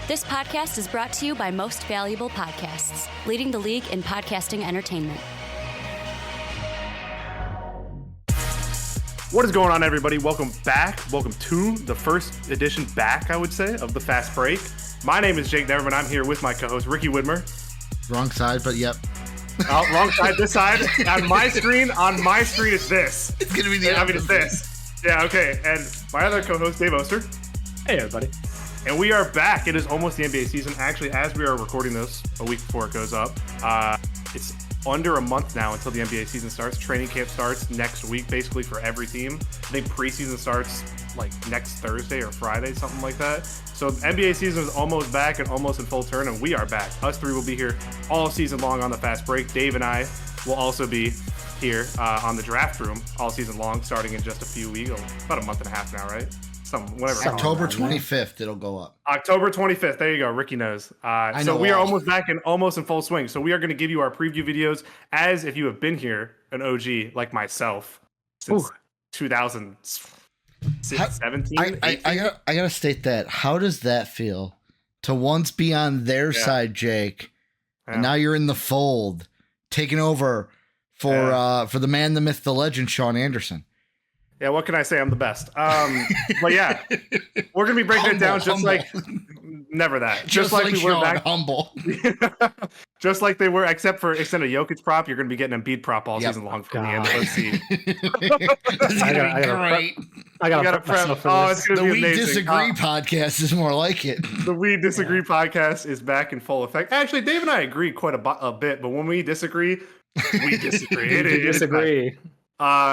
This podcast is brought to you by Most Valuable Podcasts, leading the league in podcasting entertainment. What is going on, everybody? Welcome back. Welcome to the first edition back, I would say, of the Fast Break. My name is Jake Neverman. I'm here with my co-host, Ricky Widmer. Wrong side, but yep. Oh, wrong side, this side. On my screen, it's this. It's going to be the it's this. Yeah, okay. And my other co-host, Dave Oster. Hey, everybody. And we are back. It is almost the NBA season. Actually, as we are recording this a week before it goes up, it's under a month now until the NBA season starts. Training camp starts next week, basically, for every team. I think preseason starts like next Thursday or Friday, something like that. So NBA season is almost back and almost in full turn, and we are back. Us three will be here all season long on the Fast Break. Dave and I will also be here on the draft room all season long, starting in just a few weeks, about a month and a half now, right? Whatever. October 25th, it'll go up. October 25th. There you go. Ricky knows. So we are almost back and almost in full swing. So we are going to give you our preview videos as if you have been here, an OG like myself, since 2017. I gotta state that. How does that feel to once be on their side, Jake, and now you're in the fold, taking over for the man, the myth, the legend, Sean Anderson? Yeah, what can I say? I'm the best. But yeah, we're going to be breaking it down just like never that. Just like we were back. Humble. Just like they were, except for extend a Jokic prop, you're going to be getting a Embiid prop all season long from the end of OC. I got to prep. The We Disagree podcast is more like it. The We Disagree podcast is back in full effect. Actually, Dave and I agree quite a bit, but when we disagree, we disagree. Disagree.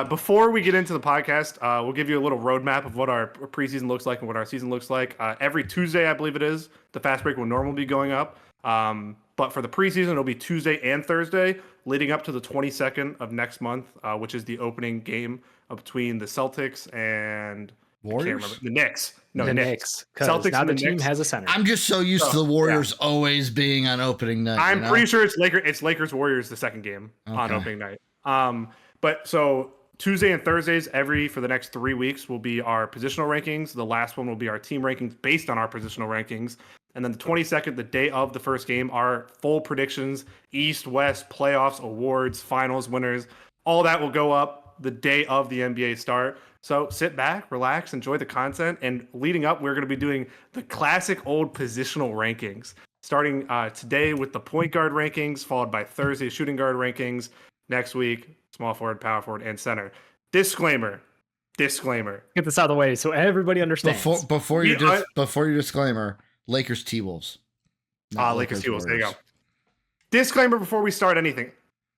Before we get into the podcast, we'll give you a little roadmap of what our preseason looks like and what our season looks like. Every Tuesday, I believe it is, the Fast Break will normally be going up. But for the preseason, it'll be Tuesday and Thursday, leading up to the 22nd of next month, which is the opening game between the Celtics and Warriors? The Knicks. No, the Knicks. Celtics now the team has a center. I'm just so used to the Warriors always being on opening night. I'm pretty sure it's Lakers Warriors the second game on opening night. But so Tuesday and Thursdays for the next 3 weeks will be our positional rankings. The last one will be our team rankings based on our positional rankings. And then the 22nd, the day of the first game, our full predictions, East, West, playoffs, awards, finals, winners, all that will go up the day of the NBA start. So sit back, relax, enjoy the content. And leading up, we're going to be doing the classic old positional rankings, starting today with the point guard rankings, followed by Thursday shooting guard rankings. Next week, small forward, power forward, and center. Disclaimer. Get this out of the way so everybody understands. Before your disclaimer, Lakers T-Wolves. Lakers T-Wolves. There you go. Disclaimer before we start anything.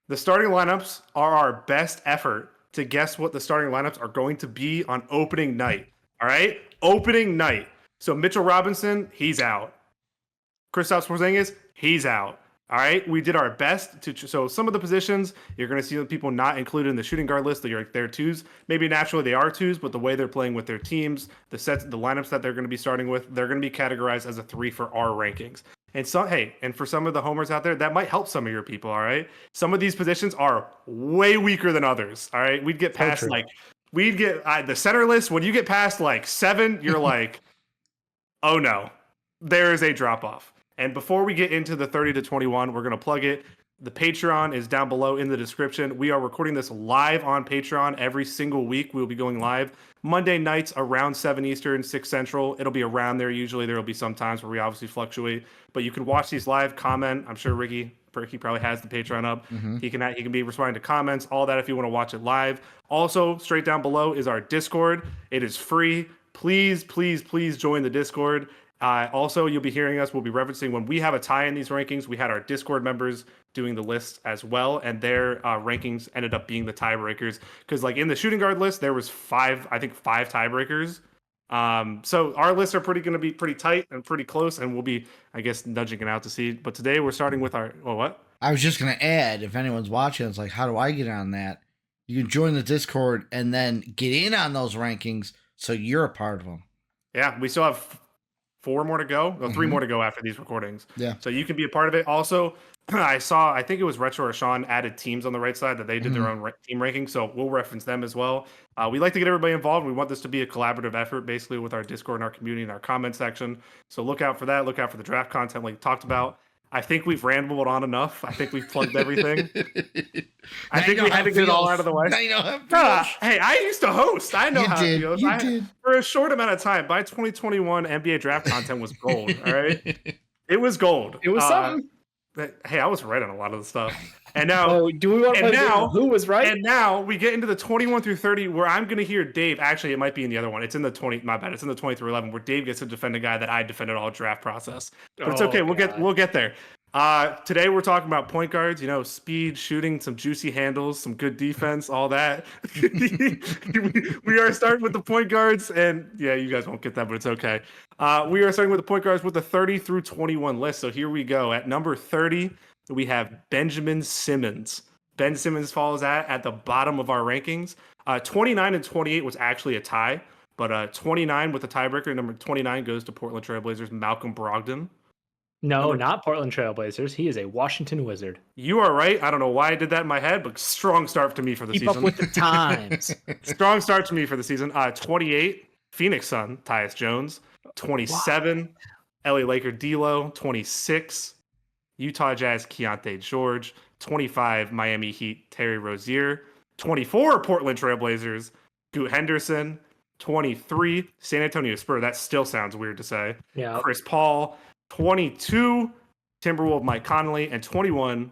The starting lineups are our best effort to guess what the starting lineups are going to be on opening night. All right? Opening night. So Mitchell Robinson, he's out. Kristaps Porzingis, he's out. All right, we did our best so some of the positions you're going to see the people not included in the shooting guard list. They're twos. Maybe naturally they are twos, but the way they're playing with their teams, the lineups that they're going to be starting with, they're going to be categorized as a 3 for our rankings. And so, and for some of the homers out there, that might help some of your people. All right, some of these positions are way weaker than others. All right, we'd get past the center list. When you get past like 7, you're like, oh no, there is a drop off. And before we get into the 30 to 21, we're going to plug it. The Patreon is down below in the description. We are recording this live on Patreon every single week. We'll be going live Monday nights around 7 Eastern, 6 Central. It'll be around there. Usually there will be some times where we obviously fluctuate. But you can watch these live, comment. I'm sure Ricky probably has the Patreon up. Mm-hmm. He can be responding to comments, all that if you want to watch it live. Also, straight down below is our Discord. It is free. Please join the Discord. Also, you'll be hearing us. We'll be referencing when we have a tie in these rankings. We had our Discord members doing the list as well, and their rankings ended up being the tiebreakers. Because, like in the shooting guard list, there was 5 tiebreakers. So our lists are going to be pretty tight and pretty close, and we'll be, I guess, nudging it out to see. But today we're starting with our. Oh, what? I was just going to add, if anyone's watching, it's like, how do I get on that? You can join the Discord and then get in on those rankings, so you're a part of them. Yeah, we still have 4 more to go. No, 3 more to go after these recordings. Yeah. So you can be a part of it. Also, I think it was Retro or Sean added teams on the right side that they did their own team ranking. So we'll reference them as well. We like to get everybody involved. We want this to be a collaborative effort, basically, with our Discord and our community and our comment section. So look out for that. Look out for the draft content like we talked about. I think we've rambled on enough. I think we've plugged everything. I think we had to get it all out of the way. Hey, I used to host. I know how it feels. You did. For a short amount of time, by 2021, NBA draft content was gold. All right, it was gold. It was something. Hey, I was right on a lot of the stuff. And now, do we want to play who was right? And now we get into the 21 through 30, where I'm going to hear Dave. Actually, it might be in the other one. It's in the 20. My bad. It's in the 20 through 11, where Dave gets to defend a guy that I defended all draft process. But it's okay. We'll get there. Today we're talking about point guards. You know, speed, shooting, some juicy handles, some good defense, all that. We are starting with the point guards, and yeah, you guys won't get that, but it's okay. We are starting with the point guards with the 30 through 21 list. So here we go. At number 30, we have Benjamin Simmons. Ben Simmons falls at the bottom of our rankings. 29 and 28 was actually a tie, but 29 with the tiebreaker. Number 29 goes to Portland Trailblazers' Malcolm Brogdon. No, not Portland Trailblazers. He is a Washington Wizard. You are right. I don't know why I did that in my head, but strong start to me for the season. Keep up with the times. Strong start to me for the season. 28, Phoenix Sun, Tyus Jones. 27, LA Laker D'Lo. 26, Utah Jazz Keontae George. 25, Miami Heat Terry Rozier. 24, Portland Trailblazers Scoot Henderson. 23, San Antonio Spurs. That still sounds weird to say. Yeah. Chris Paul. 22, Timberwolves Mike Conley, and 21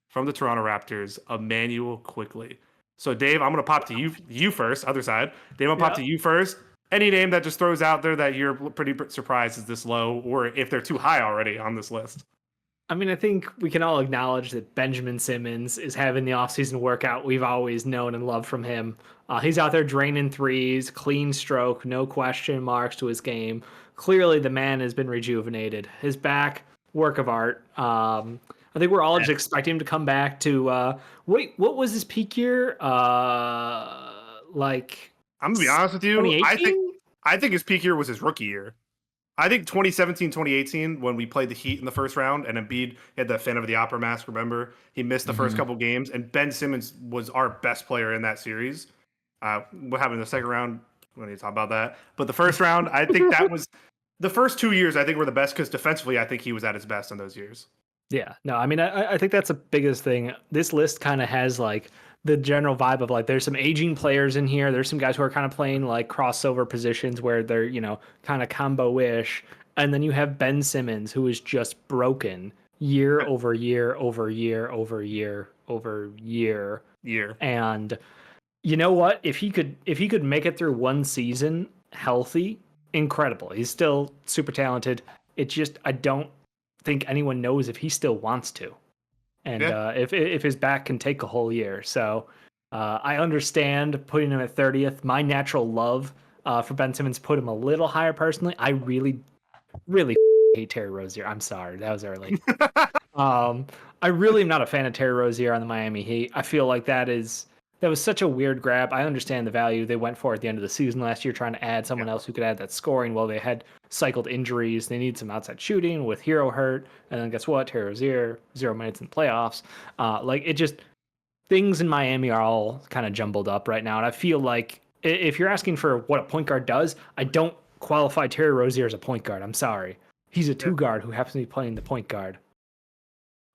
from the Toronto Raptors, Emmanuel Quickley. So, Dave, I'm going to pop to you first, other side. Dave, I'm going to pop to you first. Any name that just throws out there that you're pretty surprised is this low, or if they're too high already on this list? I mean, I think we can all acknowledge that Benjamin Simmons is having the offseason workout we've always known and loved from him. He's out there draining threes, clean stroke, no question marks to his game. Clearly, the man has been rejuvenated. His back, work of art. I think we're all just expecting him to come back to what was his peak year? Like, I'm gonna be honest with you. I think his peak year was his rookie year. I think 2017, 2018, when we played the Heat in the first round, and Embiid had the Phantom of the Opera mask. Remember, he missed the first couple games, and Ben Simmons was our best player in that series. What happened in the second round? We need to talk about that. But the first round, I think that was the first 2 years. I think were the best because defensively, I think he was at his best in those years. Yeah, no, I mean, I think that's the biggest thing. This list kind of has like the general vibe of like there's some aging players in here. There's some guys who are kind of playing like crossover positions where they're, you know, kind of combo-ish. And then you have Ben Simmons, who is just broken year over year over year over year over year. And you know what? If he could make it through one season healthy, incredible. He's still super talented. It's just I don't think anyone knows if he still wants to. And if his back can take a whole year. So I understand putting him at 30th. My natural love for Ben Simmons put him a little higher personally. I really, really hate Terry Rozier. I'm sorry. That was early. I really am not a fan of Terry Rozier on the Miami Heat. I feel like that was such a weird grab. I understand the value they went for at the end of the season last year, trying to add someone else who could add that scoring. Well, they had cycled injuries. They need some outside shooting with Hero hurt. And then guess what? Terry Rozier, 0 minutes in the playoffs. Things in Miami are all kind of jumbled up right now. And I feel like if you're asking for what a point guard does, I don't qualify Terry Rozier as a point guard. I'm sorry. He's a two guard who happens to be playing the point guard.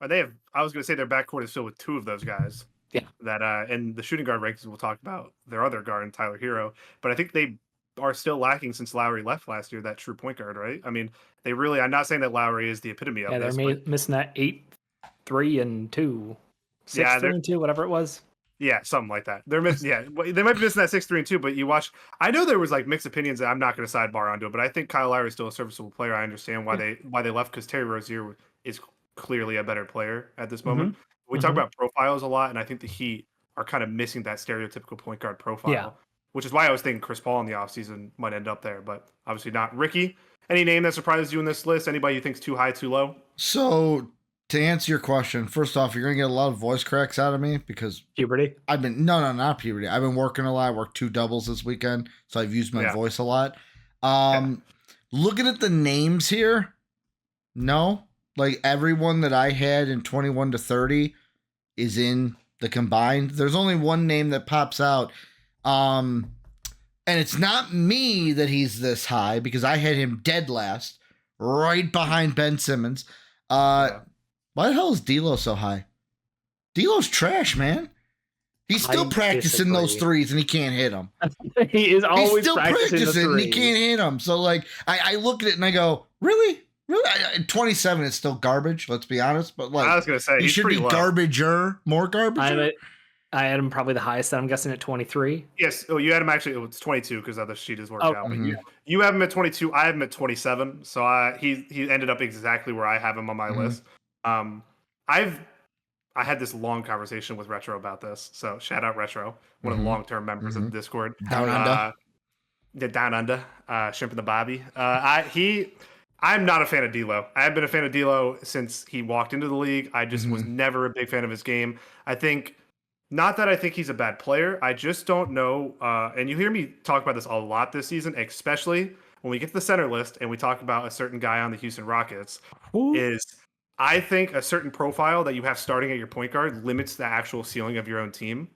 I was going to say their backcourt is filled with 2 of those guys. Yeah. That and the shooting guard rankings we'll talk about their other guard, Tyler Hero. But I think they are still lacking since Lowry left last year, that true point guard, right? I mean, I'm not saying that Lowry is the epitome of this. Yeah, they're missing that 8-3-2, 6-3-2, whatever it was. Yeah, something like that. They're missing. Yeah, they might be missing that 6-3-2. But you watch. I know there was like mixed opinions. That I'm not going to sidebar onto it, but I think Kyle Lowry is still a serviceable player. I understand why they left because Terry Rozier is clearly a better player at this moment. We talk about profiles a lot, and I think the Heat are kind of missing that stereotypical point guard profile. Yeah. Which is why I was thinking Chris Paul in the offseason might end up there, but obviously not. Ricky, any name that surprises you in this list? Anybody you think's too high, too low? So, to answer your question, first off, you're going to get a lot of voice cracks out of me because... Puberty? Not puberty. I've been working a lot. I worked 2 doubles this weekend, so I've used my voice a lot. looking at the names here, no. Like everyone that I had in 21 to 30 is in the combined. There's only one name that pops out. And it's not me that he's this high because I had him dead last, right behind Ben Simmons. Why the hell is D'Lo so high? D'Lo's trash, man. He's still practicing those threes and he can't hit them. He is always He's still practicing and he can't hit them. So like, I look at it and I go, really? 27 is still garbage. Let's be honest. But like, I was gonna say he should be garbager, more garbage. I had him probably the highest that I'm guessing at 23. Yes. Oh, you had him actually. It was 22 because the other sheet is worked out. But you have him at 22. I have him at 27. So he ended up exactly where I have him on my list. I had this long conversation with Retro about this. So shout out Retro, one of the long-term members of the Discord. Down under. Down under. Shrimp and the Bobby. I'm not a fan of D'Lo. I have been a fan of D'Lo since he walked into the league. I just was never a big fan of his game. I think. Not that I think he's a bad player. I just don't know. And you hear me talk about this a lot this season, especially when we get to the center list and we talk about a certain guy on the Houston Rockets. I think a certain profile that you have starting at your point guard limits the actual ceiling of your own team.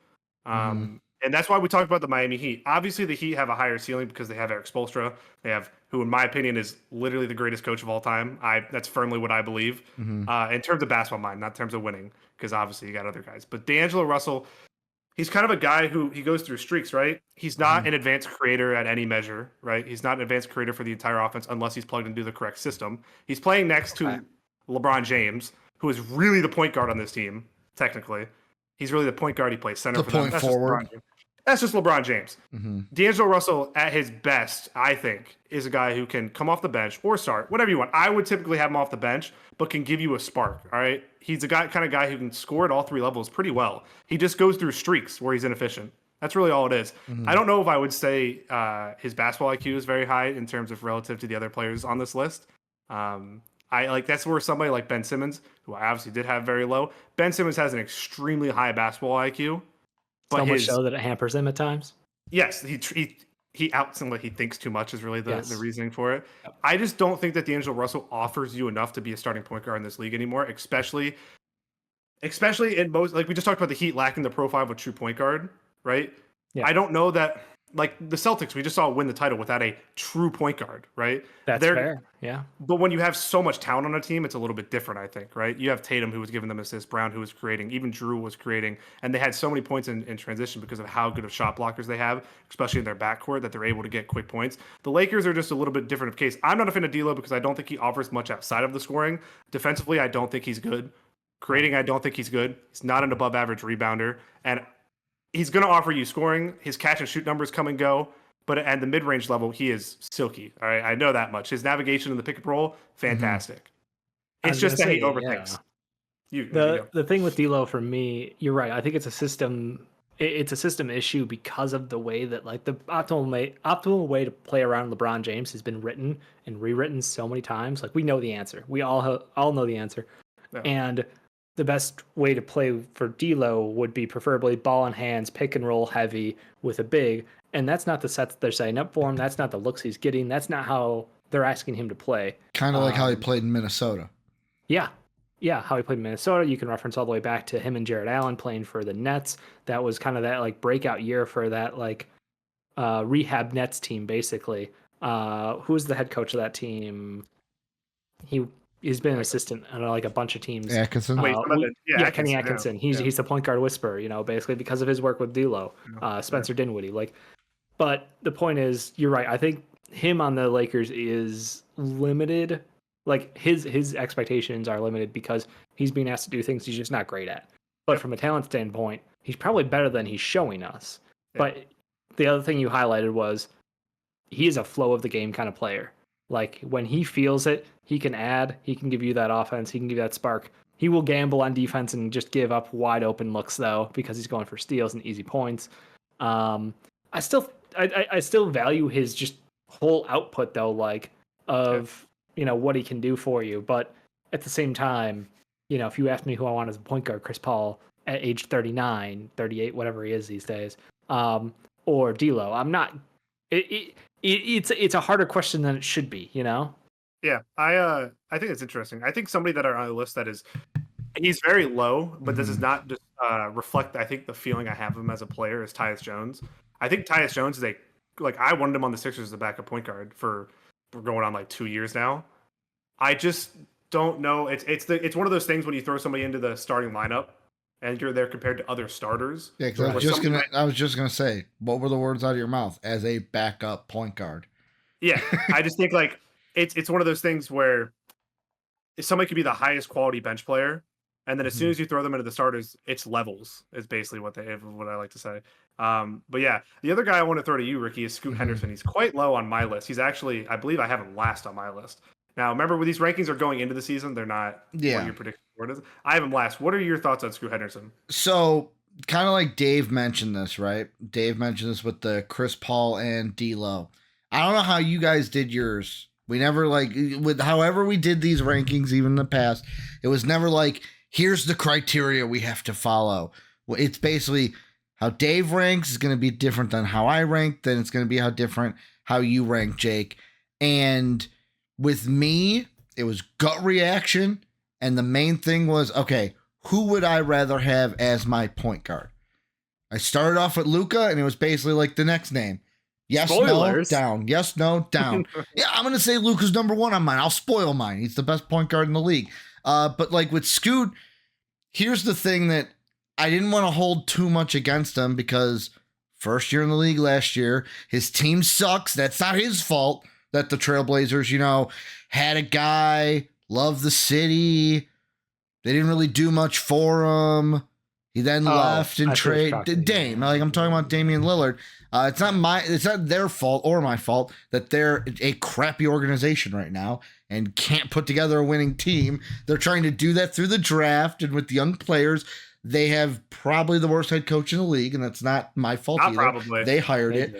And that's why we talked about the Miami Heat. Obviously, the Heat have a higher ceiling because they have Eric Spoelstra. They have, who in my opinion is literally the greatest coach of all time. That's firmly what I believe in terms of basketball mind, not in terms of winning, because obviously you got other guys. But D'Angelo Russell, he's kind of a guy who he goes through streaks, right? He's not an advanced creator at any measure, right? He's not an advanced creator for the entire offense unless he's plugged into the correct system. He's playing next to LeBron James, who is really the point guard on this team, technically. He's really the point guard. He plays center for them. Point forward. That's just LeBron James. D'Angelo Russell, at his best, I think, is a guy who can come off the bench or start, whatever you want. I would typically have him off the bench, but can give you a spark, all right? He's a kind of guy who can score at all three levels pretty well. He just goes through streaks where he's inefficient. That's really all it is. I don't know if I would say his basketball IQ is very high in terms of relative to the other players on this list. That's where somebody like Ben Simmons, who I obviously did have very low. Ben Simmons has an extremely high basketball IQ. So much so that it hampers him at times. Yes, he outs him like he thinks too much is really the reasoning for it. Yep. I just don't think that D'Angelo Russell offers you enough to be a starting point guard in this league anymore, especially in most, like we just talked about the Heat lacking the profile of a true point guard, right? Yeah. I don't know that, like the Celtics, we just saw win the title without a true point guard, right? That's fair, yeah. But when you have so much talent on a team, it's a little bit different, I think, right? You have Tatum, who was giving them assists, Brown, who was creating, even Drew was creating, and they had so many points in transition because of how good of shot blockers they have, especially in their backcourt, that they're able to get quick points. The Lakers are just a little bit different of case. I'm not a fan of D'Lo because I don't think he offers much outside of the scoring. Defensively, I don't think he's good. Creating, I don't think he's good. He's not an above-average rebounder, and he's going to offer you scoring. His catch and shoot numbers come and go, but at the mid-range level, he is silky. All right, I know that much. His navigation in the pick and roll, fantastic. It's just that he overthinks. Yeah. The thing with D'Lo for me, you're right. I think it's a system. It's a system issue because of the way that like the optimal way to play around LeBron James has been written and rewritten so many times. Like we know the answer. We all know the answer, and the best way to play for D'Lo would be preferably ball in hands, pick and roll heavy with a big. And that's not the sets they're setting up for him. That's not the looks he's getting. That's not how they're asking him to play. Kind of like how he played in Minnesota. Yeah. Yeah, how he played in Minnesota. You can reference all the way back to him and Jared Allen playing for the Nets. That was kind of that like breakout year for that like rehab Nets team, basically. Who was the head coach of that team? He's been an assistant on like a bunch of teams. Atkinson. Kenny Atkinson. He's the point guard whisperer, basically because of his work with D'Lo, Spencer Dinwiddie. But the point is, you're right. I think him on the Lakers is limited. Like his expectations are limited because he's being asked to do things he's just not great at. But from a talent standpoint, he's probably better than he's showing us. Yeah. But the other thing you highlighted was he is a flow of the game kind of player. Like when he feels it, he can add, he can give you that offense, he can give you that spark. He will gamble on defense and just give up wide open looks though, because he's going for steals and easy points. I still value his just whole output though, like of what he can do for you. But at the same time, if you ask me who I want as a point guard, Chris Paul at age 39, 38, whatever he is these days, or D'Lo, I'm not. it's a harder question than it should be, you know? Yeah, I think it's interesting. I think somebody that are on the list that is he's very low, but this is not just reflect. I think the feeling I have of him as a player is Tyus Jones. I think Tyus Jones is I wanted him on the Sixers as a backup point guard for going on like 2 years now. I just don't know. It's one of those things when you throw somebody into the starting lineup and you're there compared to other starters. Yeah, because I was just gonna say, what were the words out of your mouth? As a backup point guard. Yeah, I just think like it's one of those things where somebody could be the highest quality bench player, and then as soon as you throw them into the starters, it's levels. Is basically what I like to say. But yeah, the other guy I want to throw to you, Ricky, is Scoot Henderson. He's quite low on my list. He's actually, I believe, I have him last on my list. Now, remember, when these rankings are going into the season, they're not what your prediction for it is. I have him last. What are your thoughts on Scoot Henderson? So, kind of like Dave mentioned this, right? Dave mentioned this with the Chris Paul and D'Lo. I don't know how you guys did yours. We never with however we did these rankings, even in the past, it was never like, here's the criteria we have to follow. Well, it's basically how Dave ranks is going to be different than how I rank. Then it's going to be how you rank, Jake. And with me, it was gut reaction. And the main thing was, okay, who would I rather have as my point guard? I started off with Luka, and it was basically like the next name. Yes, Spoilers. no, down. Yes, no, down. Yeah, I'm going to say Luka's number one on mine. I'll spoil mine. He's the best point guard in the league. But like with Scoot, here's the thing that I didn't want to hold too much against him because first year in the league last year, his team sucks. That's not his fault that the Trailblazers, had a guy, loved the city. They didn't really do much for him. He then left and traded Dame. Like I'm talking about Damian Lillard. It's not their fault or my fault that they're a crappy organization right now and can't put together a winning team. They're trying to do that through the draft and with the young players. They have probably the worst head coach in the league, and that's not my fault either. Probably. They hired it.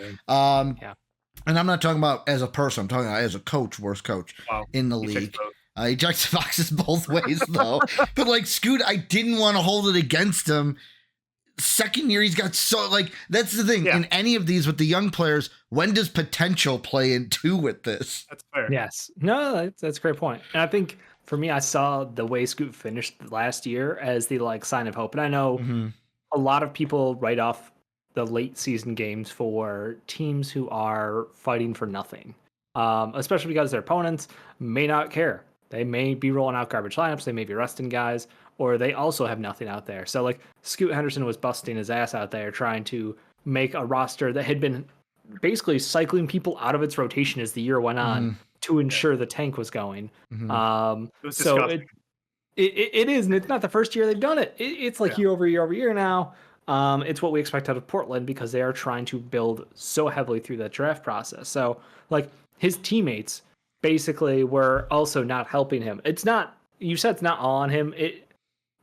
And I'm not talking about as a person. I'm talking about as a coach, worst coach in the league. He checks boxes both ways, though. But like Scoot, I didn't want to hold it against him. Second year, he's got that's the thing. Yeah. In any of these with the young players, when does potential play into with this? That's fair. Yes. No, that's a great point. And I think for me, I saw the way Scoot finished last year as the sign of hope. And I know a lot of people write off the late season games for teams who are fighting for nothing, especially because their opponents may not care. They may be rolling out garbage lineups. They may be resting guys, or they also have nothing out there. So Scoot Henderson was busting his ass out there trying to make a roster that had been basically cycling people out of its rotation as the year went on to ensure the tank was going. So it is, and it's not the first year they've done it. It's year over year now. It's what we expect out of Portland because they are trying to build so heavily through that draft process. So his teammates basically were also not helping him. It's not, you said it's not all on him. He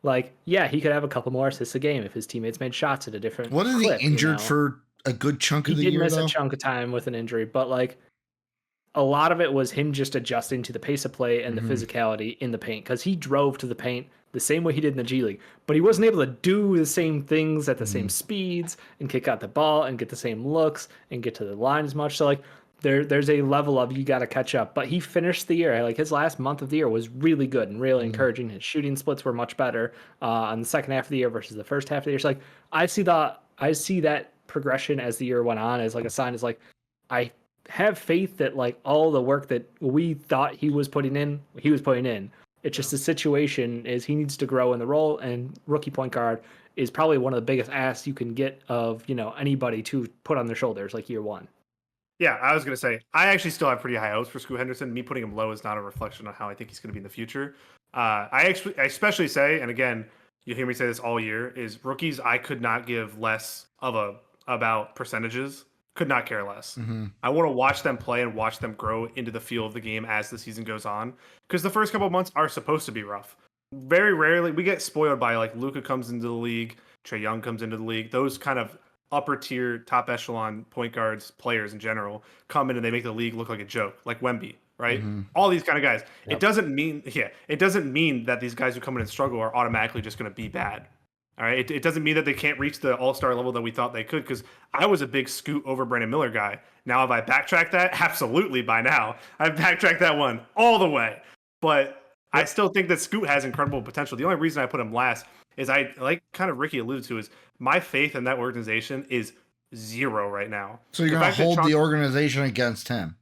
could have a couple more assists a game if his teammates made shots at a different Wasn't clip, he injured for a good chunk of the year, He did miss though? a chunk of time with an injury, but a lot of it was him just adjusting to the pace of play and the physicality in the paint because he drove to the paint the same way he did in the G League, but he wasn't able to do the same things at the same speeds and kick out the ball and get the same looks and get to the line as much. So there's a level of you got to catch up. But he finished the year, his last month of the year was really good and really encouraging. His shooting splits were much better on the second half of the year versus the first half of the year. So I see that progression as the year went on as a sign. I have faith that all the work that we thought he was putting in. It's just the situation is he needs to grow in the role, and rookie point guard is probably one of the biggest asks you can get of anybody to put on their shoulders year one. Yeah, I was going to say, I actually still have pretty high hopes for Scoot Henderson. Me putting him low is not a reflection on how I think he's going to be in the future. I especially say, and again, you hear me say this all year, is rookies I could not give less of about percentages. Could not care less. I want to watch them play and watch them grow into the feel of the game as the season goes on. Because the first couple of months are supposed to be rough. Very rarely, we get spoiled by Luka comes into the league, Trae Young comes into the league. Those kind of upper tier, top echelon point guards, players in general, come in and they make the league look like a joke, like Wemby, right? All these kind of guys. Yep. It doesn't mean that these guys who come in and struggle are automatically just going to be bad. All right, it doesn't mean that they can't reach the all-star level that we thought they could. Because I was a big Scoot over Brandon Miller guy. Now, have I backtracked that? Absolutely. By now, I've backtracked that one all the way. But I still think that Scoot has incredible potential. The only reason I put him last is I like kind of Ricky alluded to is my faith in that organization is zero right now. So you're going to hold the organization against him.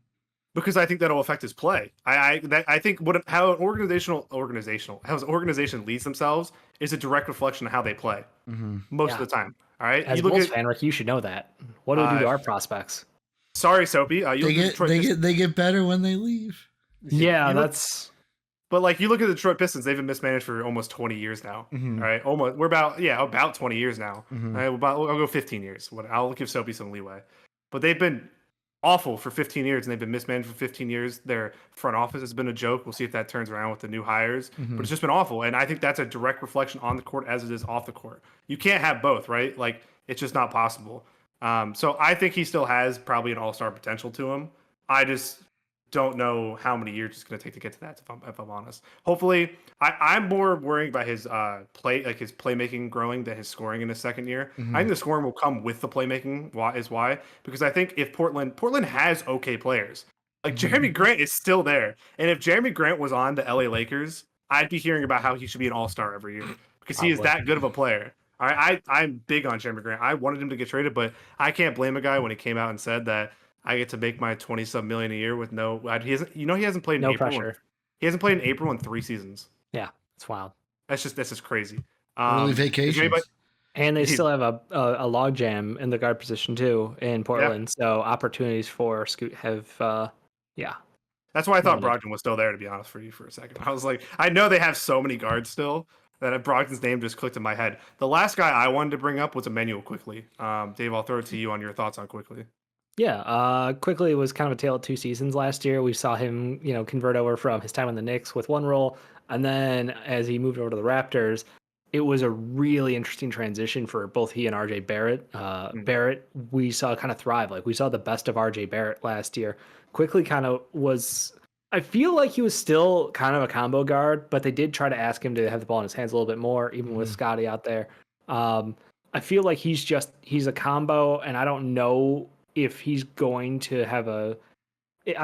Because I think that'll affect his play. I think how an organization leads themselves is a direct reflection of how they play most of the time. All right, as a Bulls fan, Rick, you should know that. What do we do to our prospects? Sorry, Soapy. They get better when they leave. But like you look at the Detroit Pistons, they've been mismanaged for almost 20 years now. All right, almost. We're about 20 years now. All right, I'll go 15 years. I'll give Soapy some leeway, but they've been awful for 15 years, and they've been mismanaged for 15 years. Their front office has been a joke. We'll see if that turns around with the new hires, but it's just been awful. And I think that's a direct reflection on the court as it is off the court. You can't have both, right? Like it's just not possible. So I think he still has probably an all-star potential to him. I just don't know how many years it's going to take to get to that, if I'm honest. Hopefully, I'm more worried about his his playmaking growing than his scoring in his second year. I think the scoring will come with the playmaking. Why? Because I think if Portland has okay players. Like Jeremy Grant is still there. And if Jeremy Grant was on the LA Lakers, I'd be hearing about how he should be an all-star every year because he is that good of a player. All right, I'm big on Jeremy Grant. I wanted him to get traded, but I can't blame a guy when he came out and said that I get to make my 20-some million a year with he hasn't played in April. Pressure. He hasn't played in April in 3 seasons. Yeah, it's wild. That's just crazy. Early vacations. And they still have a logjam in the guard position too in Portland. Yeah. So opportunities for Scoot have, That's why I thought Brogdon was still there, to be honest for you for a second. I was like, I know they have so many guards still that Brogdon's name just clicked in my head. The last guy I wanted to bring up was Emmanuel Quickley. Dave, I'll throw it to you on your thoughts on Quickley. Yeah, Quickley was kind of a tale of 2 seasons last year. We saw him, convert over from his time in the Knicks with one role, and then as he moved over to the Raptors, it was a really interesting transition for both he and RJ Barrett. Barrett, we saw kind of thrive. Like we saw the best of RJ Barrett last year. Quickley kind of was. I feel like he was still kind of a combo guard, but they did try to ask him to have the ball in his hands a little bit more, even with Scotty out there. I feel like he's a combo, and I don't know if he's going to have I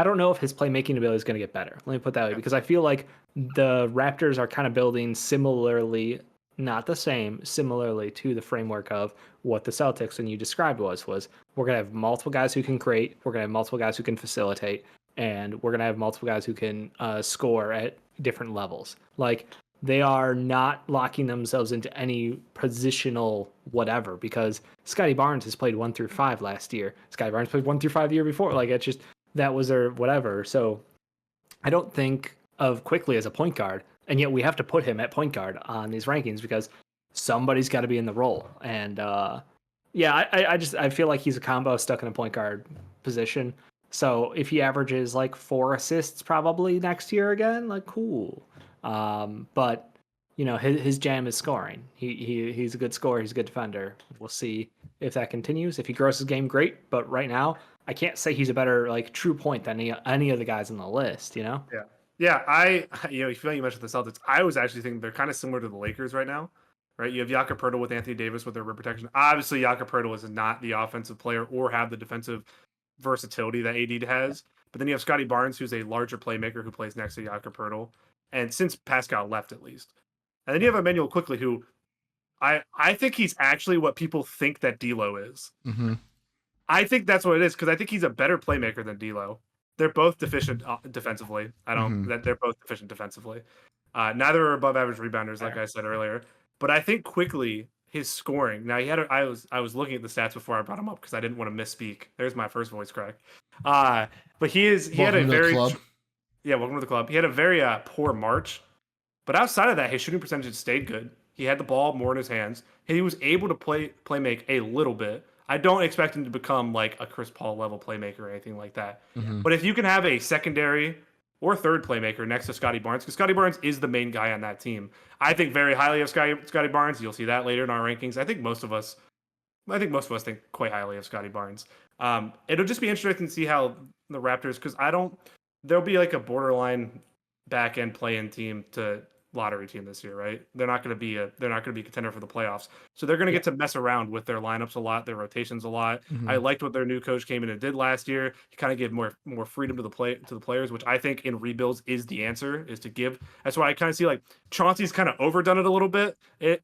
don't know if his playmaking ability is going to get better. Let me put that way, because I feel like the Raptors are kind of building similarly, not the same, similarly to the framework of what the Celtics and you described was we're going to have multiple guys who can create, we're going to have multiple guys who can facilitate, and we're going to have multiple guys who can score at different levels. Like, they are not locking themselves into any positional whatever, because Scotty Barnes has played 1 through 5 last year. Scotty Barnes played 1 through 5 the year before. Like, it's just, that was their whatever. So I don't think of Quickley as a point guard, and yet we have to put him at point guard on these rankings because somebody's got to be in the role. And I feel like he's a combo stuck in a point guard position. So if he averages like 4 assists probably next year again, like cool. But his jam is scoring. He's a good scorer. He's a good defender. We'll see if that continues. If he grows his game, great. But right now, I can't say he's a better like true point than any of the guys on the list. Yeah. You mentioned the Celtics. I was actually thinking they're kind of similar to the Lakers right now. Right, you have Jakob Poeltl with Anthony Davis with their rim protection. Obviously, Jakob Poeltl is not the offensive player or have the defensive versatility that AD has. But then you have Scotty Barnes, who's a larger playmaker who plays next to Jakob Poeltl. And since Pascal left, at least. And then you have Emmanuel Quickley, who I think he's actually what people think that D'Lo is. I think that's what it is, because I think he's a better playmaker than D'Lo. They're both deficient defensively. They're both deficient defensively. Neither are above average rebounders, like I said earlier. But I think Quickley, his scoring. Now I was looking at the stats before I brought him up because I didn't want to misspeak. There's my first voice crack. But he had a very welcome to the club. He had a very poor March, but outside of that, his shooting percentage stayed good. He had the ball more in his hands. He was able to play make a little bit. I don't expect him to become like a Chris Paul level playmaker or anything like that. But if you can have a secondary or third playmaker next to Scotty Barnes, because Scotty Barnes is the main guy on that team, I think very highly of Scotty Barnes. You'll see that later in our rankings. I think most of us think quite highly of Scotty Barnes. It'll just be interesting to see how the Raptors, because there'll be like a borderline back end play-in team to lottery team this year, right? They're not going to be a contender for the playoffs. So they're going to get to mess around with their lineups a lot, their rotations a lot. I liked what their new coach came in and did last year. He kind of gave more freedom to the players, which I think in rebuilds is the answer, is to give. That's why I kind of see like Chauncey's kind of overdone it a little bit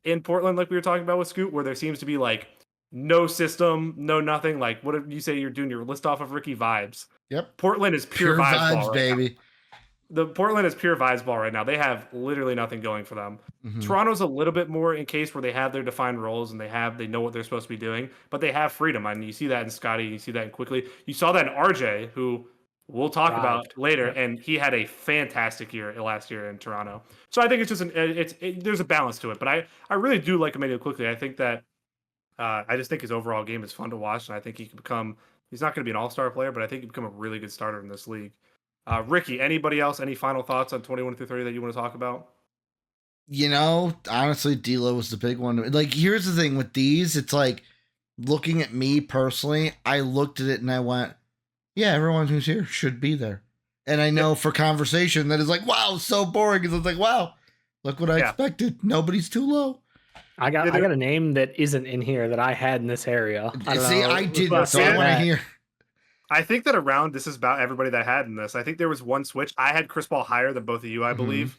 in Portland, like we were talking about with Scoot, where there seems to be like no system, no nothing. Like, what did you say you're doing your list off of Ricky vibes? Yep. Portland is pure vibes ball right baby. now. The Portland is pure vibes ball right now. They have literally nothing going for them. Toronto's a little bit more in case where they have their defined roles and they know what they're supposed to be doing, but they have freedom. I mean, you see that in Scotty, you see that in Quickly. You saw that in RJ, who we'll talk about later, and he had a fantastic year last year in Toronto. So I think it's just there's a balance to it, but I really do like Emmanuel Quickly. I think that I just think his overall game is fun to watch, and I think he can become. He's not going to be an all-star player, but I think he can become a really good starter in this league. Ricky, anybody else? Any final thoughts on 21 through 30 that you want to talk about? You know, honestly, D'Lo was the big one. Like, here's the thing with these. It's like, looking at me personally, I looked at it and I went, yeah, everyone who's here should be there. And I know for conversation that is like, wow, so boring. Because it's like, wow, look what I expected. Nobody's too low. I got a name that isn't in here that I had in this area. I didn't, so I want to hear. I think that around this is about everybody that had in this. I think there was one switch. I had Chris Paul higher than both of you, I believe.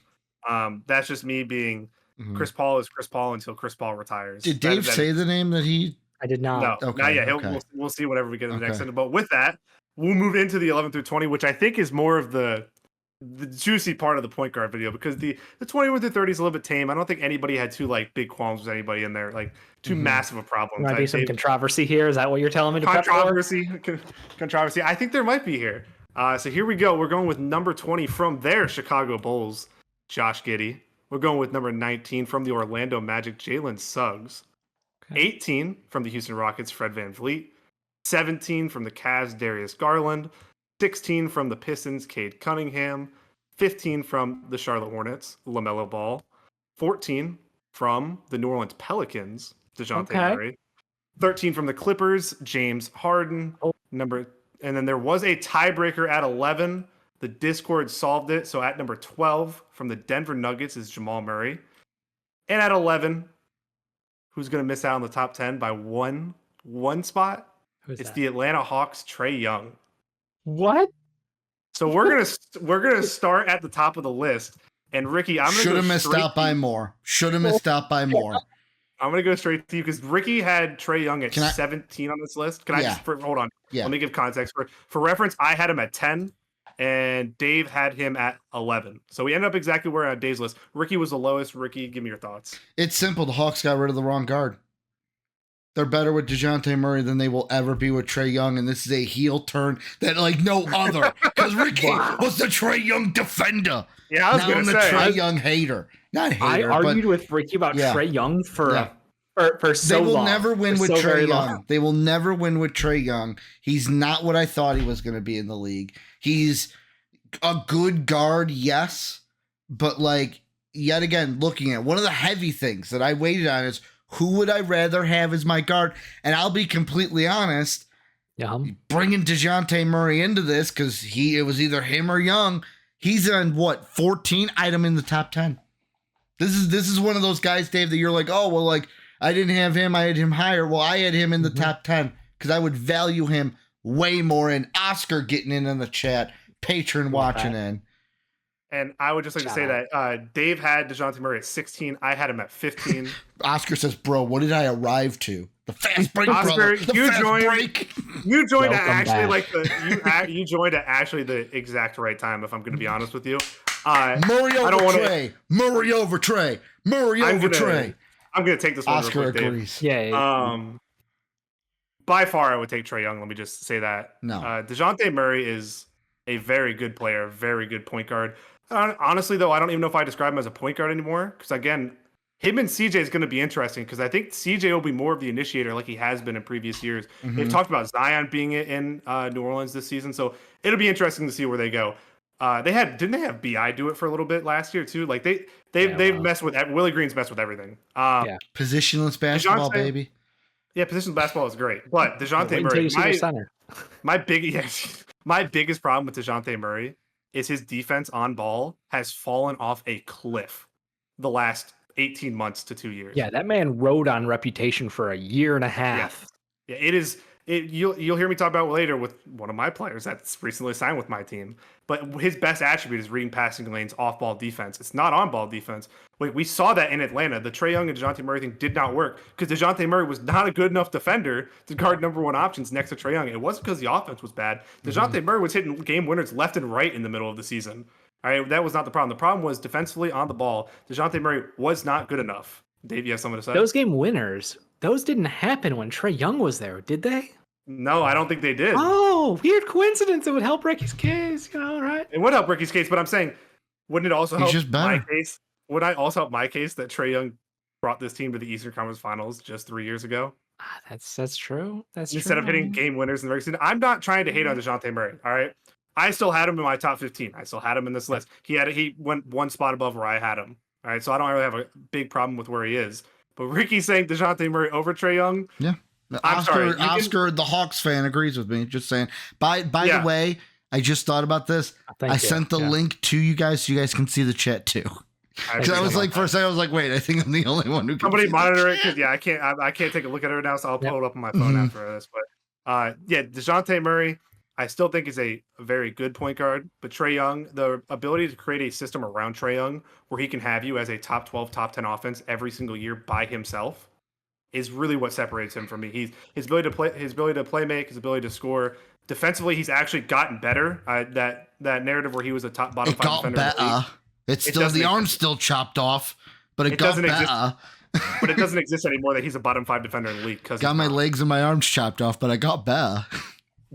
That's just me being Chris Paul is Chris Paul until Chris Paul retires. Did Dave say the name that he? I did not. No, not yet. We'll see whenever we get to the next sentence. But with that, we'll move into the 11 through 20, which I think is more of the juicy part of the point guard video, because the 21 through 30 is a little bit tame. I don't think anybody had too like big qualms with anybody in there, like too massive a problem. Might be some controversy here. Is that what you're telling me to controversy? I think there might be here. So here we go. We're going with number 20 from their Chicago Bulls, Josh Giddey. We're going with number 19 from the Orlando Magic, Jalen Suggs. 18 from the Houston Rockets, Fred VanVleet. 17 from the Cavs, Darius Garland. 16 from the Pistons, Cade Cunningham. 15 from the Charlotte Hornets, LaMelo Ball. 14 from the New Orleans Pelicans, DeJounte Murray. 13 from the Clippers, James Harden. And then there was a tiebreaker at 11. The Discord solved it. So at number 12 from the Denver Nuggets is Jamal Murray. And at 11, who's going to miss out on the top 10 by one spot? It's the Atlanta Hawks, Trae Young. What? So we're gonna start at the top of the list, and Ricky, I'm gonna should have missed out by more. Should have missed out by more. I'm gonna go straight to you because Ricky had Trae Young at 17 on this list. Can I just hold on? Yeah. Let me give context for reference. I had him at 10, and Dave had him at 11. So we ended up exactly where on Dave's list. Ricky was the lowest. Ricky, give me your thoughts. It's simple. The Hawks got rid of the wrong guard. They're better with DeJounte Murray than they will ever be with Trae Young, and this is a heel turn that like no other. Because Ricky was the Trae Young defender. Yeah, I was going to say. I'm the Trae Young hater. Not hater, I argued with Ricky about Trae Young for so long. They will never win with Trae Young. They will never win with Trae Young. He's not what I thought he was going to be in the league. He's a good guard, yes, but like yet again, looking at one of the heavy things that I waited on is, who would I rather have as my guard? And I'll be completely honest, bringing DeJounte Murray into this, because it was either him or Young. He's on 14? I had him in the top 10. This is one of those guys, Dave, that you're like, oh, well, like, I didn't have him. I had him higher. Well, I had him in the top 10 because I would value him way more. And Oscar getting in the chat, patron watching in. And I would just like to say that Dave had DeJounte Murray at 16. I had him at 15. Oscar says, bro, what did I arrive to? The fast break, Oscar, brother. You joined at actually you joined at actually the exact right time, if I'm going to be honest with you. Murray over Trae. I'm going to take this one. Oscar real quick, agrees. Dave. By far, I would take Trae Young. Let me just say that. No. DeJounte Murray is a very good player, very good point guard. Honestly, though, I don't even know if I describe him as a point guard anymore. Because, again, him and CJ is going to be interesting. Because I think CJ will be more of the initiator like he has been in previous years. They've talked about Zion being in New Orleans this season. So it'll be interesting to see where they go. Didn't they have BI do it for a little bit last year, too? Like, they've messed with – Willie Green's messed with everything. Positionless basketball, baby. Yeah, positionless basketball is great. But DeJounte Murray – my biggest problem with DeJounte Murray is his defense on ball has fallen off a cliff the last 18 months to 2 years. Yeah, that man rode on reputation for a year and a half. Yeah, it is. You'll hear me talk about it later with one of my players that's recently signed with my team. But his best attribute is reading passing lanes, off-ball defense. It's not on-ball defense. We saw that in Atlanta. The Trae Young and DeJounte Murray thing did not work because DeJounte Murray was not a good enough defender to guard number one options next to Trae Young. It wasn't because the offense was bad. DeJounte Murray was hitting game winners left and right in the middle of the season. All right, that was not the problem. The problem was defensively on the ball, DeJounte Murray was not good enough. Dave, you have something to say? Those game winners, those didn't happen when Trae Young was there, did they? No, I don't think they did. Oh, weird coincidence. It would help Ricky's case, right? It would help Ricky's case, but I'm saying, wouldn't it also help just my case? Would I also help my case that Trae Young brought this team to the Eastern Conference Finals just 3 years ago? That's true. Instead of hitting game winners in the regular season. I'm not trying to hate on DeJounte Murray, all right? I still had him in my top 15. I still had him in this list. He went one spot above where I had him. All right, so I don't really have a big problem with where he is. But Ricky's saying DeJounte Murray over Trae Young. Yeah. Oscar, the Hawks fan, agrees with me. Just saying. By the way, I just thought about this. I sent the link to you guys so you guys can see the chat too. Because I was like, for a second, I was like, wait, I think I'm the only one who can. Somebody monitor it because I can't take a look at it right now, so I'll pull it up on my phone after this. But DeJounte Murray, I still think is a very good point guard. But Trae Young, the ability to create a system around Trae Young where he can have you as a top 12, top 10 offense every single year by himself is really what separates him from me. His ability to play make, his ability to score. Defensively, he's actually gotten better. That narrative where he was a bottom 5 defender. Better. It's still the arm's still chopped off, but it got better. But it doesn't exist anymore that he's a bottom 5 defender in the league. Got my legs and my arms chopped off, but I got better.